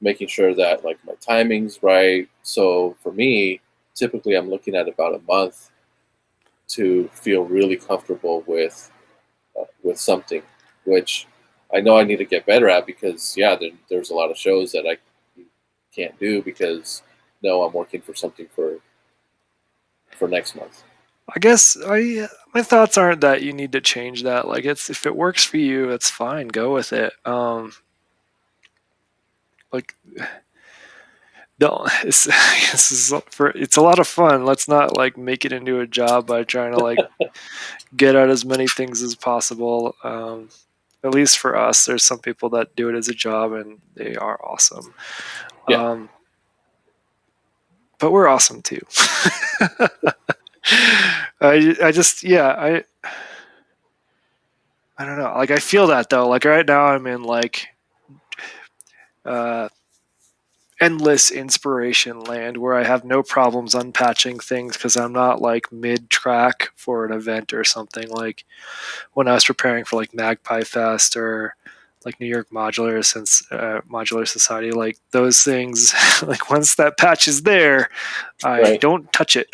making sure that like my timing's right. So for me, typically I'm looking at about a month to feel really comfortable with something, which I know I need to get better at because there's a lot of shows that I can't do because no, I'm working for something for next month. I guess my thoughts aren't that you need to change that. Like it's if it works for you, it's fine. Go with it. Like no, it's a lot of fun. Let's not like make it into a job by trying to like get out as many things as possible. At least for us, there's some people that do it as a job and they are awesome. Yeah, Um, but we're awesome too. I just yeah I don't know. Like I feel that though. Like right now I'm in like uh, endless inspiration land where I have no problems unpatching things because I'm not like mid track for an event or something. Like when I was preparing for like Magpie Fest or like New York Modular since Modular Society, like those things, like once that patch is there, I right. don't touch it.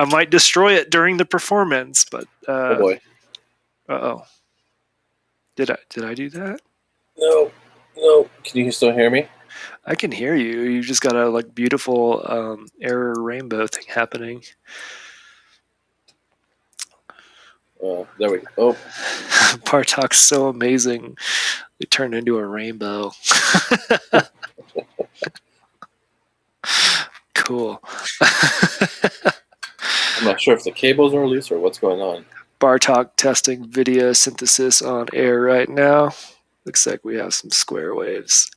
I might destroy it during the performance, but Oh boy. oh, did I do that? No, no. Can you still hear me? I can hear you. You just got a like beautiful error rainbow thing happening. There we go. Oh, Bartok's so amazing. It turned into a rainbow. Cool. I'm not sure if the cables are loose or what's going on. Bartok testing video synthesis on air right now. Looks like we have some square waves.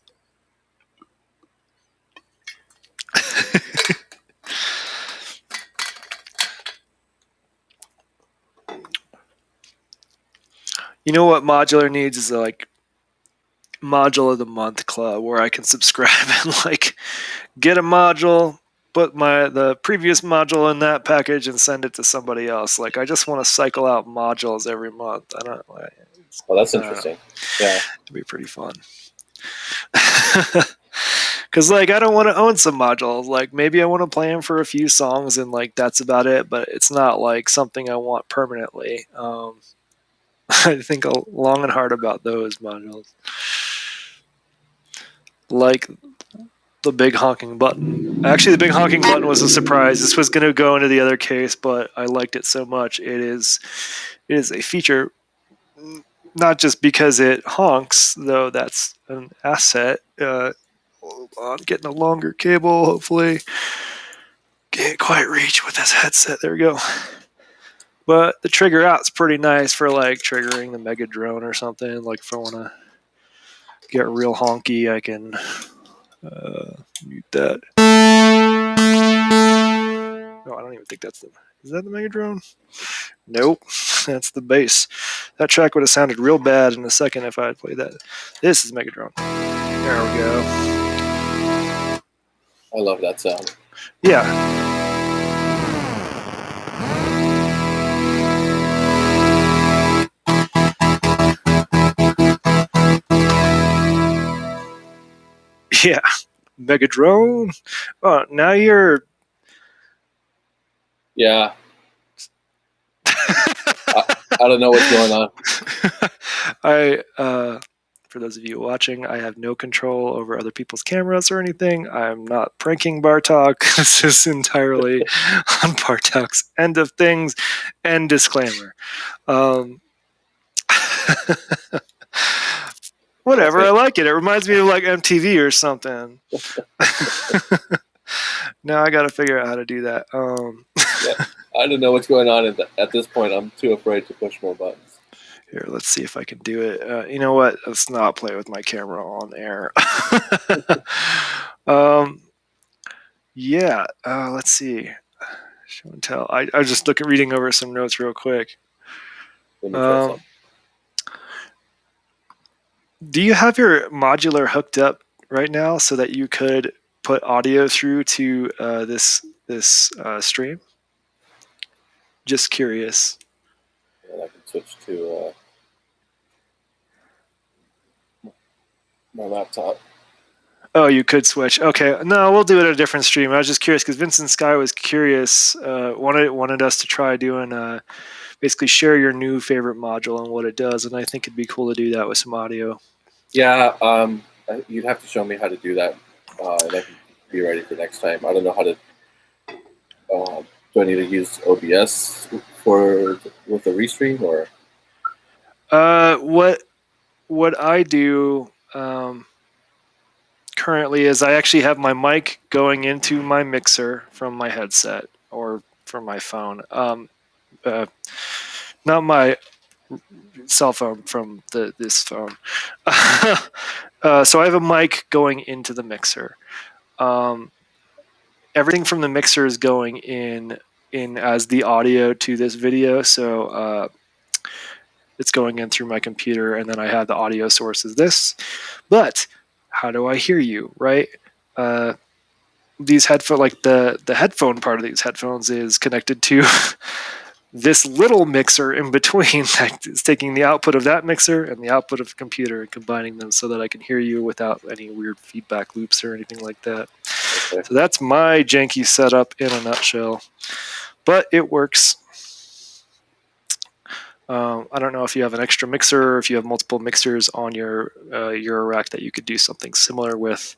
You know what modular needs is like module of the month club where I can subscribe and like get a module, put the previous module in that package and send it to somebody else. Like I just want to cycle out modules every month. I don't Oh, that's know. interesting. Yeah. It'd be pretty fun. Cause like I don't want to own some modules. Like maybe I want to play them for a few songs and like that's about it. But it's not like something I want permanently. I think long and hard about those modules. Like the big honking button. Actually, the big honking button was a surprise. This was going to go into the other case, but I liked it so much. It is a feature, not just because it honks, though that's an asset. Hold on, getting a longer cable. Hopefully, can't quite reach with this headset. There we go. But the trigger out's pretty nice for like triggering the Mega Drone or something. Like if I want to get real honky, I can mute that. No, I don't even think that's the. Is that the Mega Drone? Nope. That's the bass. That track would have sounded real bad in a second if I had played that. This is Megadrone. There we go. I love that sound. Yeah. Yeah. Megadrone. Oh, now you're. Yeah. I don't know what's going on. For those of you watching, I have no control over other people's cameras or anything. I'm not pranking Bartok. This is entirely on Bartok's end of things. End disclaimer. Whatever, Okay. I like it. It reminds me of like MTV or something. Now I got to figure out how to do that. Yeah. I don't know what's going on at this point. I'm too afraid to push more buttons. Here, let's see if I can do it. You know what? Let's not play with my camera on air. Yeah. Let's see. Show and tell. I was just reading over some notes real quick. Let me try something. Do you have your modular hooked up right now so that you could put audio through to this stream? Just curious. And I can switch to my laptop. Oh, you could switch. Okay, no, we'll do it at a different stream. I was just curious because Vincent Sky was curious. Wanted us to try doing basically share your new favorite module and what it does, and I think it'd be cool to do that with some audio. Yeah, you'd have to show me how to do that, and I can be ready for next time. I don't know how to. Do I need to use OBS with the restream or? What I do currently is I actually have my mic going into my mixer from my headset or from my phone. Not my cell phone, from this phone. So I have a mic going into the mixer. Everything from the mixer is going in as the audio to this video. So it's going in through my computer, and then I have the audio source as this. But how do I hear you, right? These headphone, like the headphone part of these headphones is connected to this little mixer in between that is taking the output of that mixer and the output of the computer and combining them so that I can hear you without any weird feedback loops or anything like that. Okay. So that's my janky setup in a nutshell, but it works. I don't know if you have an extra mixer or if you have multiple mixers on your rack that you could do something similar with,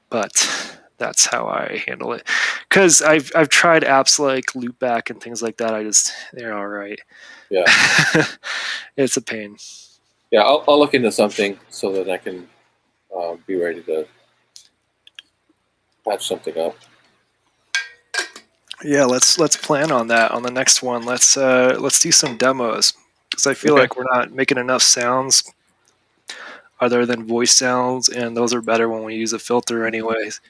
but that's how I handle it. Because I've tried apps like Loopback and things like that. They're all right. Yeah. It's a pain. Yeah, I'll look into something so that I can be ready to patch something up. Yeah, let's plan on that on the next one. Let's do some demos because I feel like we're not making enough sounds other than voice sounds, and those are better when we use a filter anyways.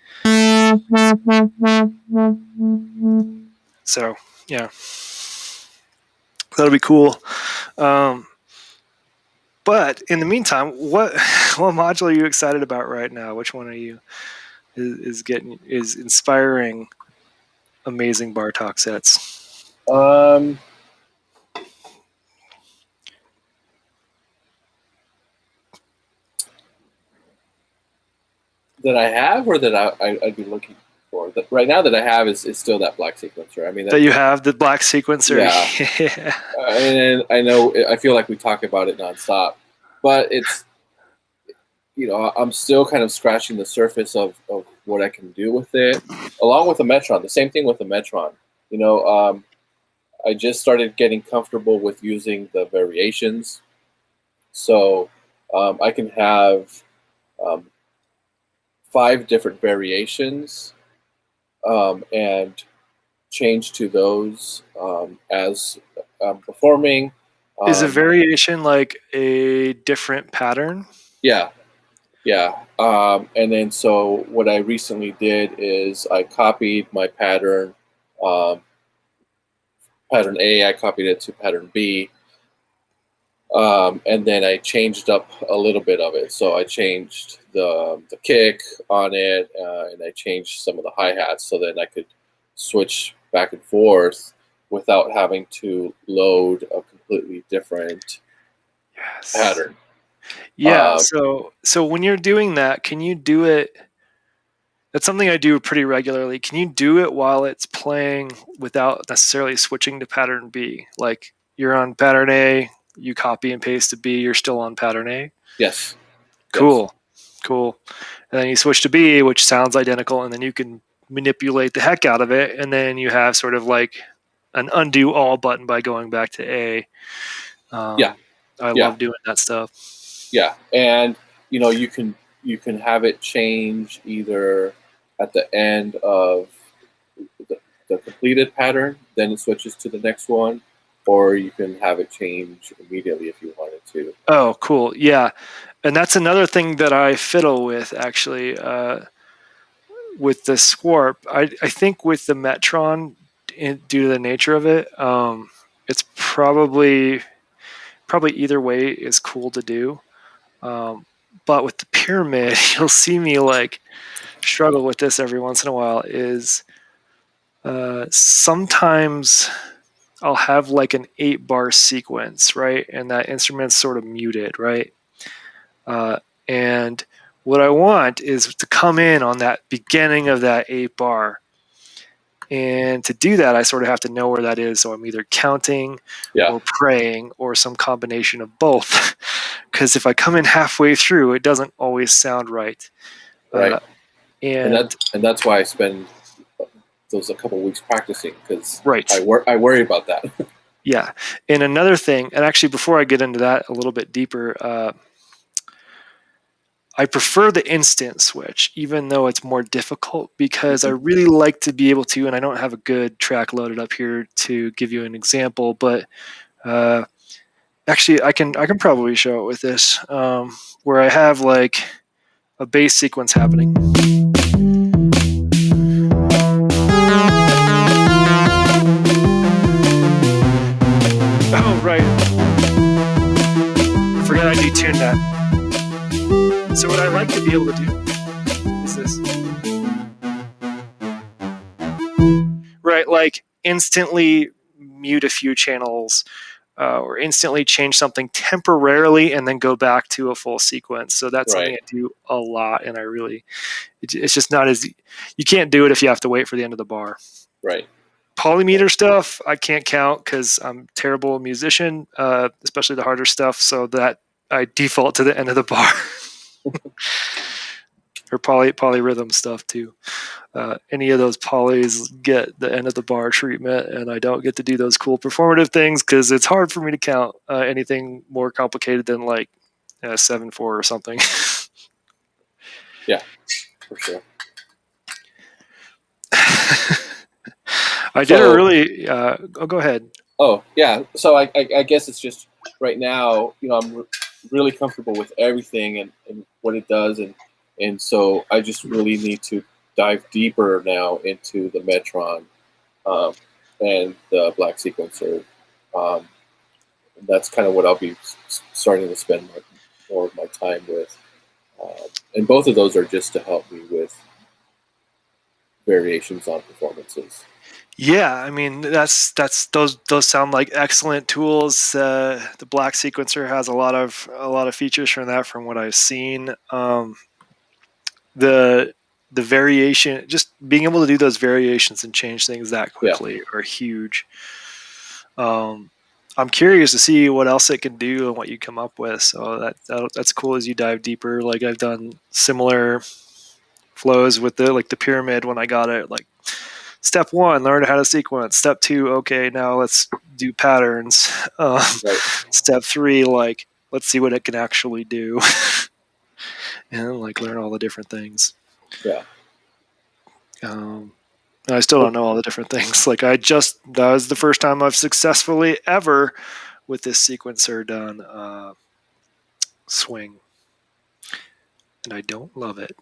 So yeah, that'll be cool. But in the meantime, what module are you excited about right now? Which one are you is inspiring amazing Bartok sets? That I have, or that I'd be looking for. Right now, that I have is still that black sequencer. I mean, that you have the black sequencer. Yeah. And I know, I feel like we talk about it nonstop, but it's, I'm still kind of scratching the surface of what I can do with it, along with the Metron. The same thing with the Metron. I just started getting comfortable with using the variations, so I can have 5 different variations and change to those as I'm performing. Is a variation like a different pattern? Yeah. And then so what I recently did is I copied my pattern pattern A, I copied it to pattern B, and then I changed up a little bit of it. So I changed the kick on it, and I changed some of the hi hats, so then I could switch back and forth without having to load a completely different Yes. pattern. Yeah. Um, So when you're doing that, can you do it? That's something I do pretty regularly. Can you do it while it's playing without necessarily switching to pattern B? Like you're on pattern A, you copy and paste to B, you're still on pattern A. yes, yes, Cool. Cool. And then you switch to B, which sounds identical, and then you can manipulate the heck out of it. And then you have sort of like an undo all button by going back to A. yeah, I yeah, love doing that stuff. yeah. And you can have it change either at the end of the, the completed pattern, then it switches to the next one, or you can have it change immediately if you wanted to. Oh, cool. Yeah. And that's another thing that I fiddle with actually. With the Swarp, I think with the Metron, due to the nature of it, it's probably either way is cool to do. Um, but with the Pyramid, you'll see me like struggle with this every once in a while. Is sometimes I'll have like an 8-bar sequence, right, and that instrument's sort of muted, right, and what I want is to come in on that beginning of that 8-bar. And to do that, I sort of have to know where that is. So I'm either counting Yeah, or praying or some combination of both. Because if I come in halfway through, it doesn't always sound right. right. Uh, and And that's why I spend those a couple weeks practicing, because right. I worry about that. Yeah. And another thing, and actually, before I get into that a little bit deeper, I prefer the instant switch, even though it's more difficult, because I really like to be able to, and I don't have a good track loaded up here to give you an example, but uh, actually, I can probably show it with this, where I have like a bass sequence happening. Oh right, I forgot I detuned that. So what I like to be able to do is this, right? Like instantly mute a few channels, or instantly change something temporarily and then go back to a full sequence. So that's something Right, I do a lot, and it's just not as, you can't do it if you have to wait for the end of the bar. right, right, Polymeter stuff I can't count because I'm a terrible musician, especially the harder stuff. So that I default to the end of the bar. Or polyrhythm stuff too. Any of those polys get the end of the bar treatment, and I don't get to do those cool performative things because it's hard for me to count anything more complicated than like 7/4 or something. yeah, for sure. I did a So, really. Oh, go ahead. oh yeah. So I guess it's just right now, I'm really comfortable with everything and what it does, and so I just really need to dive deeper now into the Metron, um, and the Black Sequencer. Um, that's kind of what I'll be starting to spend more of my time with. And both of those are just to help me with variations on performances. Yeah, I mean that's those sound like excellent tools. The Black Sequencer has a lot of features from that, from what I've seen. The the variation, just being able to do those variations and change things that Yeah, quickly are huge. Um, I'm curious to see what else it can do and what you come up with. So that's cool as you dive deeper. Like I've done similar flows with the Pyramid when I got it. Like step one, learn how to sequence. Step two, okay, now let's do patterns. right. Step three, like let's see what it can actually do, and like learn all the different things. Yeah. Um, I still don't know all the different things. Like that was the first time I've successfully ever with this sequencer done swing, and I don't love it.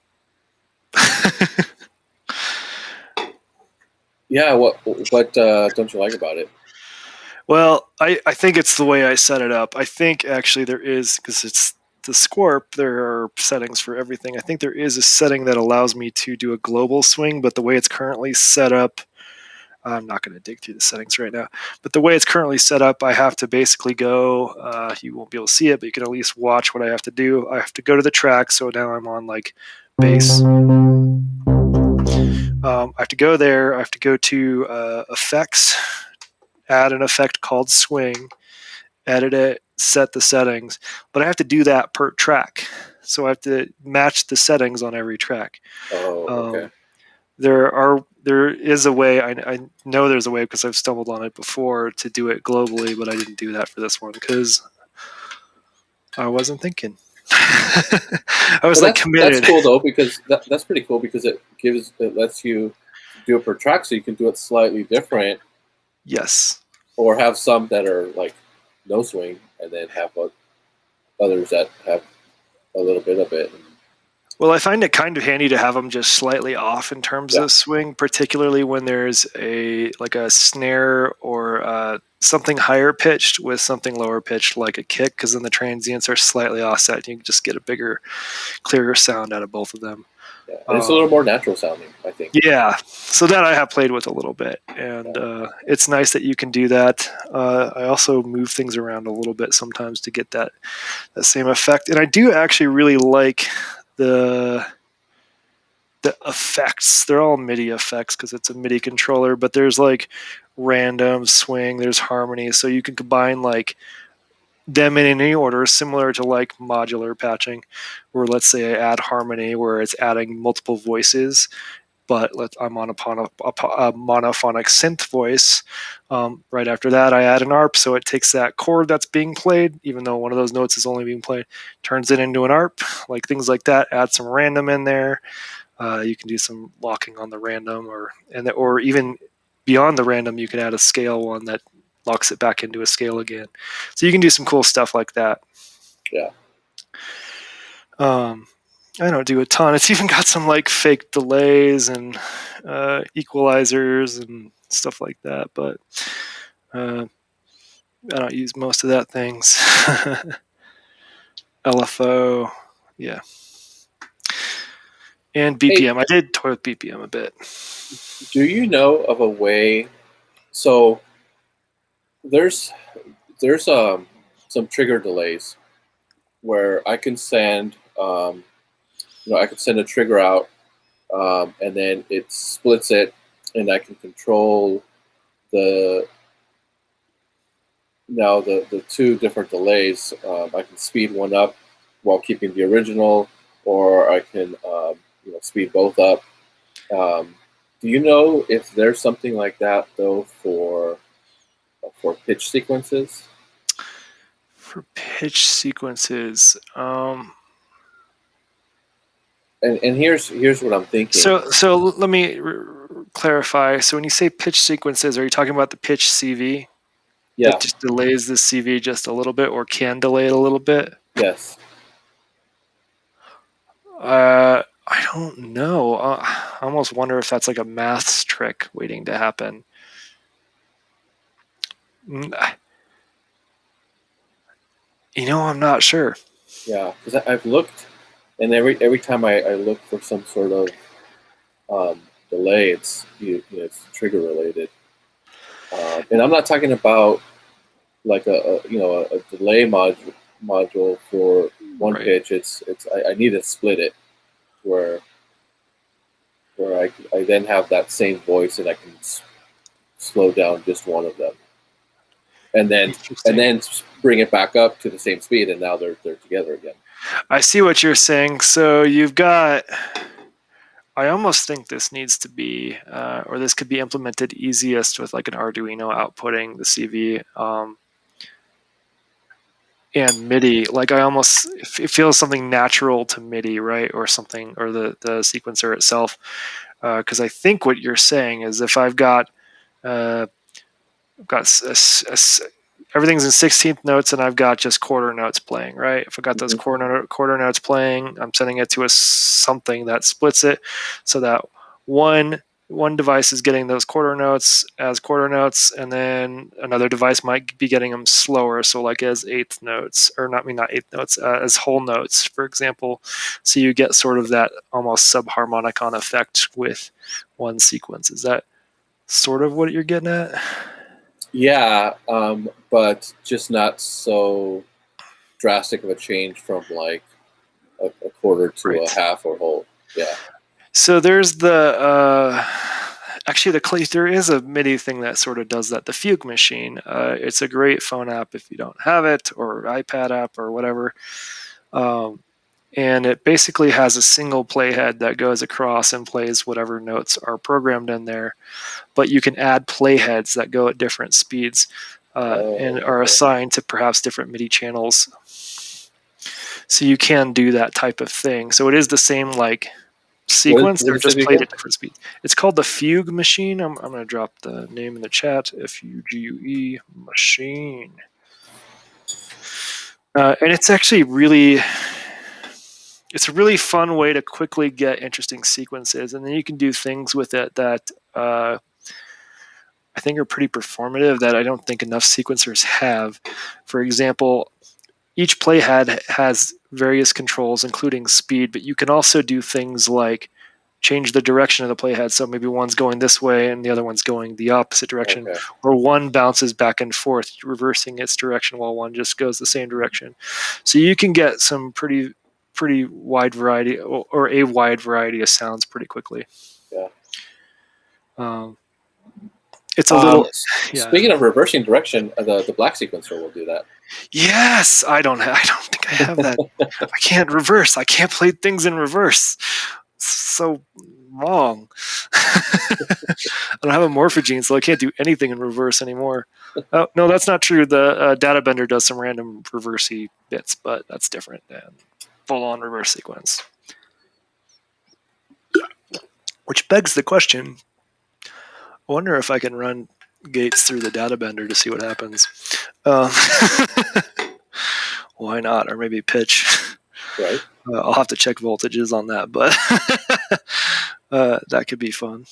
Yeah. What don't you like about it? Well, I think it's the way I set it up. I think actually there is, because it's the Scorp, there are settings for everything. I think there is a setting that allows me to do a global swing, but the way it's currently set up, I'm not going to dig through the settings right now, but the way it's currently set up, I have to basically go, you won't be able to see it, but you can at least watch what I have to do. I have to go to the track, so now I'm on like bass. I have to go there. I have to go to effects, add an effect called swing, edit it, set the settings, but I have to do that per track. So I have to match the settings on every track. Oh, okay. Um, there is a way. I know there's a way because I've stumbled on it before to do it globally, but I didn't do that for this one because I wasn't thinking. I was Well, like that's committed. cool though, because that's pretty cool because it lets you do it per track, so you can do it slightly different, Yes. or have some that are like no swing, and then have others that have a little bit of it. Well, I find it kind of handy to have them just slightly off in terms Yeah, of swing, particularly when there's a like a snare or something higher pitched with something lower pitched like a kick, because then the transients are slightly offset. And you can just get a bigger, clearer sound out of both of them. yeah, and it's a little more natural sounding, I think. Yeah, so that I have played with a little bit, and Yeah. it's nice that you can do that. I also move things around a little bit sometimes to get that same effect, and I do actually really like the the effects. They're all MIDI effects because it's a MIDI controller, but there's like random swing, there's harmony, so you can combine like them in any order, similar to like modular patching, where let's say I add harmony where it's adding multiple voices, but I'm on a monophonic synth voice. Right after that, I add an ARP, so it takes that chord that's being played, even though one of those notes is only being played, turns it into an ARP, like things like that. Add some random in there. You can do some locking on the random, or even beyond the random, you can add a scale one that locks it back into a scale again. So you can do some cool stuff like that. Yeah. Um, I don't do a ton. It's even got some like fake delays and equalizers and stuff like that, but uh, I don't use most of that things. LFO, yeah, and Hey, BPM. I did toy with BPM a bit. do you know of a way? So there's there's some trigger delays where I can send I can send a trigger out, and then it splits it, and I can control the the two different delays. I can speed one up while keeping the original, or I can speed both up. Um, do you know if there's something like that though for pitch sequences? For pitch sequences, And here's what I'm thinking. so let me clarify. So when you say pitch sequences, are you talking about the pitch CV that Yeah. just delays the CV just a little bit, or can delay it a little bit? Yes. I don't know. I almost wonder if that's like a maths trick waiting to happen. Mm, I'm not sure. Yeah. Because I've looked, and every time I look for some sort of delay, it's trigger related. And I'm not talking about like a delay module for one Right. pitch. I need to split it where I then have that same voice, and I can slow down just one of them, and then Interesting. bring it back up to the same speed, and now they're together again. I see what you're saying. So you've got. I almost think this needs to be, or this could be implemented easiest with like an Arduino outputting the CV. And MIDI, like I almost it feels something natural to MIDI, right, or something, or the sequencer itself. Because I think what you're saying is if uh, I've got everything's in 16th notes and I've got just quarter notes playing, right? If I got those Hmm. quarter notes playing, I'm sending it to a something that splits it so that one one device is getting those quarter notes as quarter notes, and then another device might be getting them slower, so like as eighth notes, or not eighth notes, as whole notes, for example. So you get sort of that almost subharmonicon effect with one sequence. Is that sort of what you're getting at? Yeah, but just not so drastic of a change from like a quarter to Right. a half or whole. Yeah. So there's actually there is a MIDI thing that sort of does that. The Fugue Machine. It's a great phone app if you don't have it, or iPad app or whatever. And it basically has a single playhead that goes across and plays whatever notes are programmed in there. But you can add playheads that go at different speeds and are okay. assigned to perhaps different MIDI channels. So you can do that type of thing. So it is the same like sequence, What they're is just it played again? at different speeds. It's called the Fugue Machine. I'm going to drop the name in the chat. Fugue Machine. And it's actually it's a really fun way to quickly get interesting sequences, and then you can do things with it that I think are pretty performative that I don't think enough sequencers have. For example, each playhead has various controls, including speed, but you can also do things like change the direction of the playhead. So maybe one's going this way and the other one's going the opposite direction, Okay. or one bounces back and forth, reversing its direction while one just goes the same direction. So you can get some pretty wide variety, or a wide variety of sounds pretty quickly. Yeah. It's a little. Yeah. Speaking of reversing direction, the black sequencer will do that. Yes, I don't think I have that. I can't reverse. I can't play things in reverse. It's so wrong. I don't have a Morphogene, so I can't do anything in reverse anymore. Oh, no, that's not true. The Data Bender does some random reversey bits, but that's different than full-on reverse sequence. Which begs the question, I wonder if I can run gates through the Data Bender to see what happens. Why not? Or maybe pitch. Right. I'll have to check voltages on that, but that could be fun.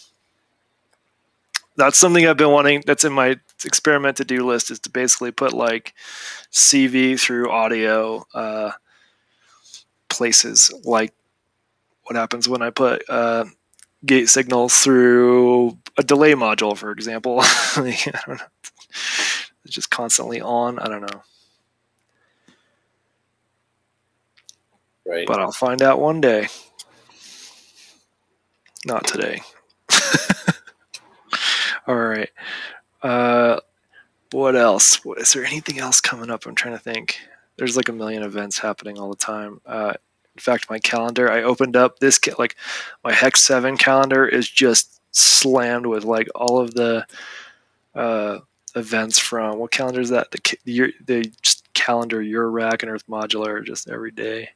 That's something I've been wanting. That's in my experiment to do list, is to basically put like CV through audio places, like what happens when I put gate signals through a delay module, for example. I don't know. It's just constantly on. I don't know. Right. But I'll find out one day. Not today. All right. What else? Is there anything else coming up? I'm trying to think. There's like a million events happening all the time. In fact, my calendar, I opened up this, like my Hex 7 calendar is just slammed with like all of the events from, what calendar is that? The just calendar, Eurorack and Earth Modular, just every day.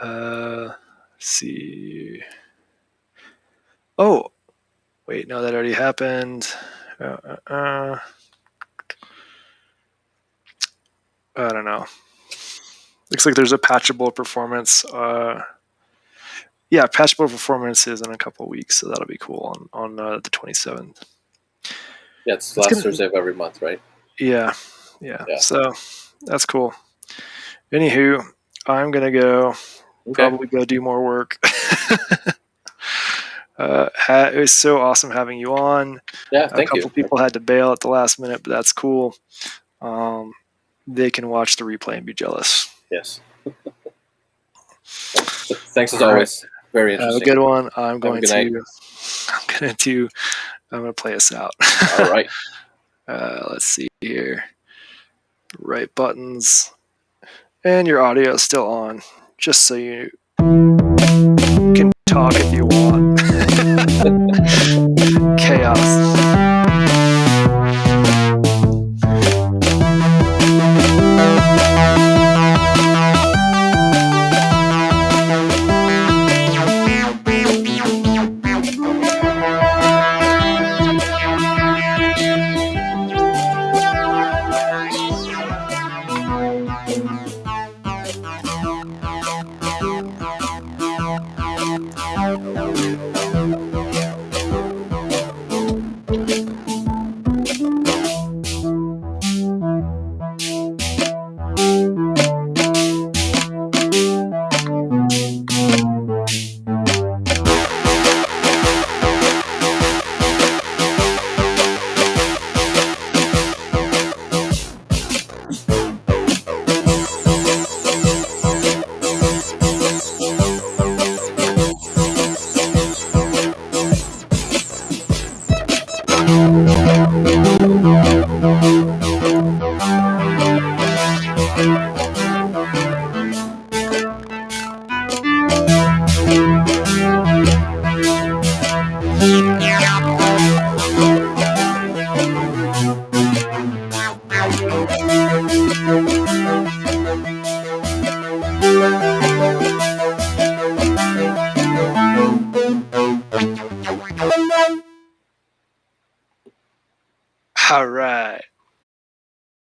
Let's see. Oh, wait, no, that already happened. I don't know. Looks like there's a patchable performance. Yeah, patchable performance is in a couple of weeks, so that'll be cool on the 27th. Yeah, it's last Thursday of every month, right? Yeah. So that's cool. Anywho, I'm gonna go. Probably go do more work. It was so awesome having you on. Yeah, thank you. A couple people had to bail at the last minute, but that's cool. They can watch the replay and be jealous. Yes. Thanks as always. Right. Very interesting. Have a good one. I'm going to play us out. All right. Let's see here. Right buttons. And your audio is still on, just so you can talk if you want. Chaos.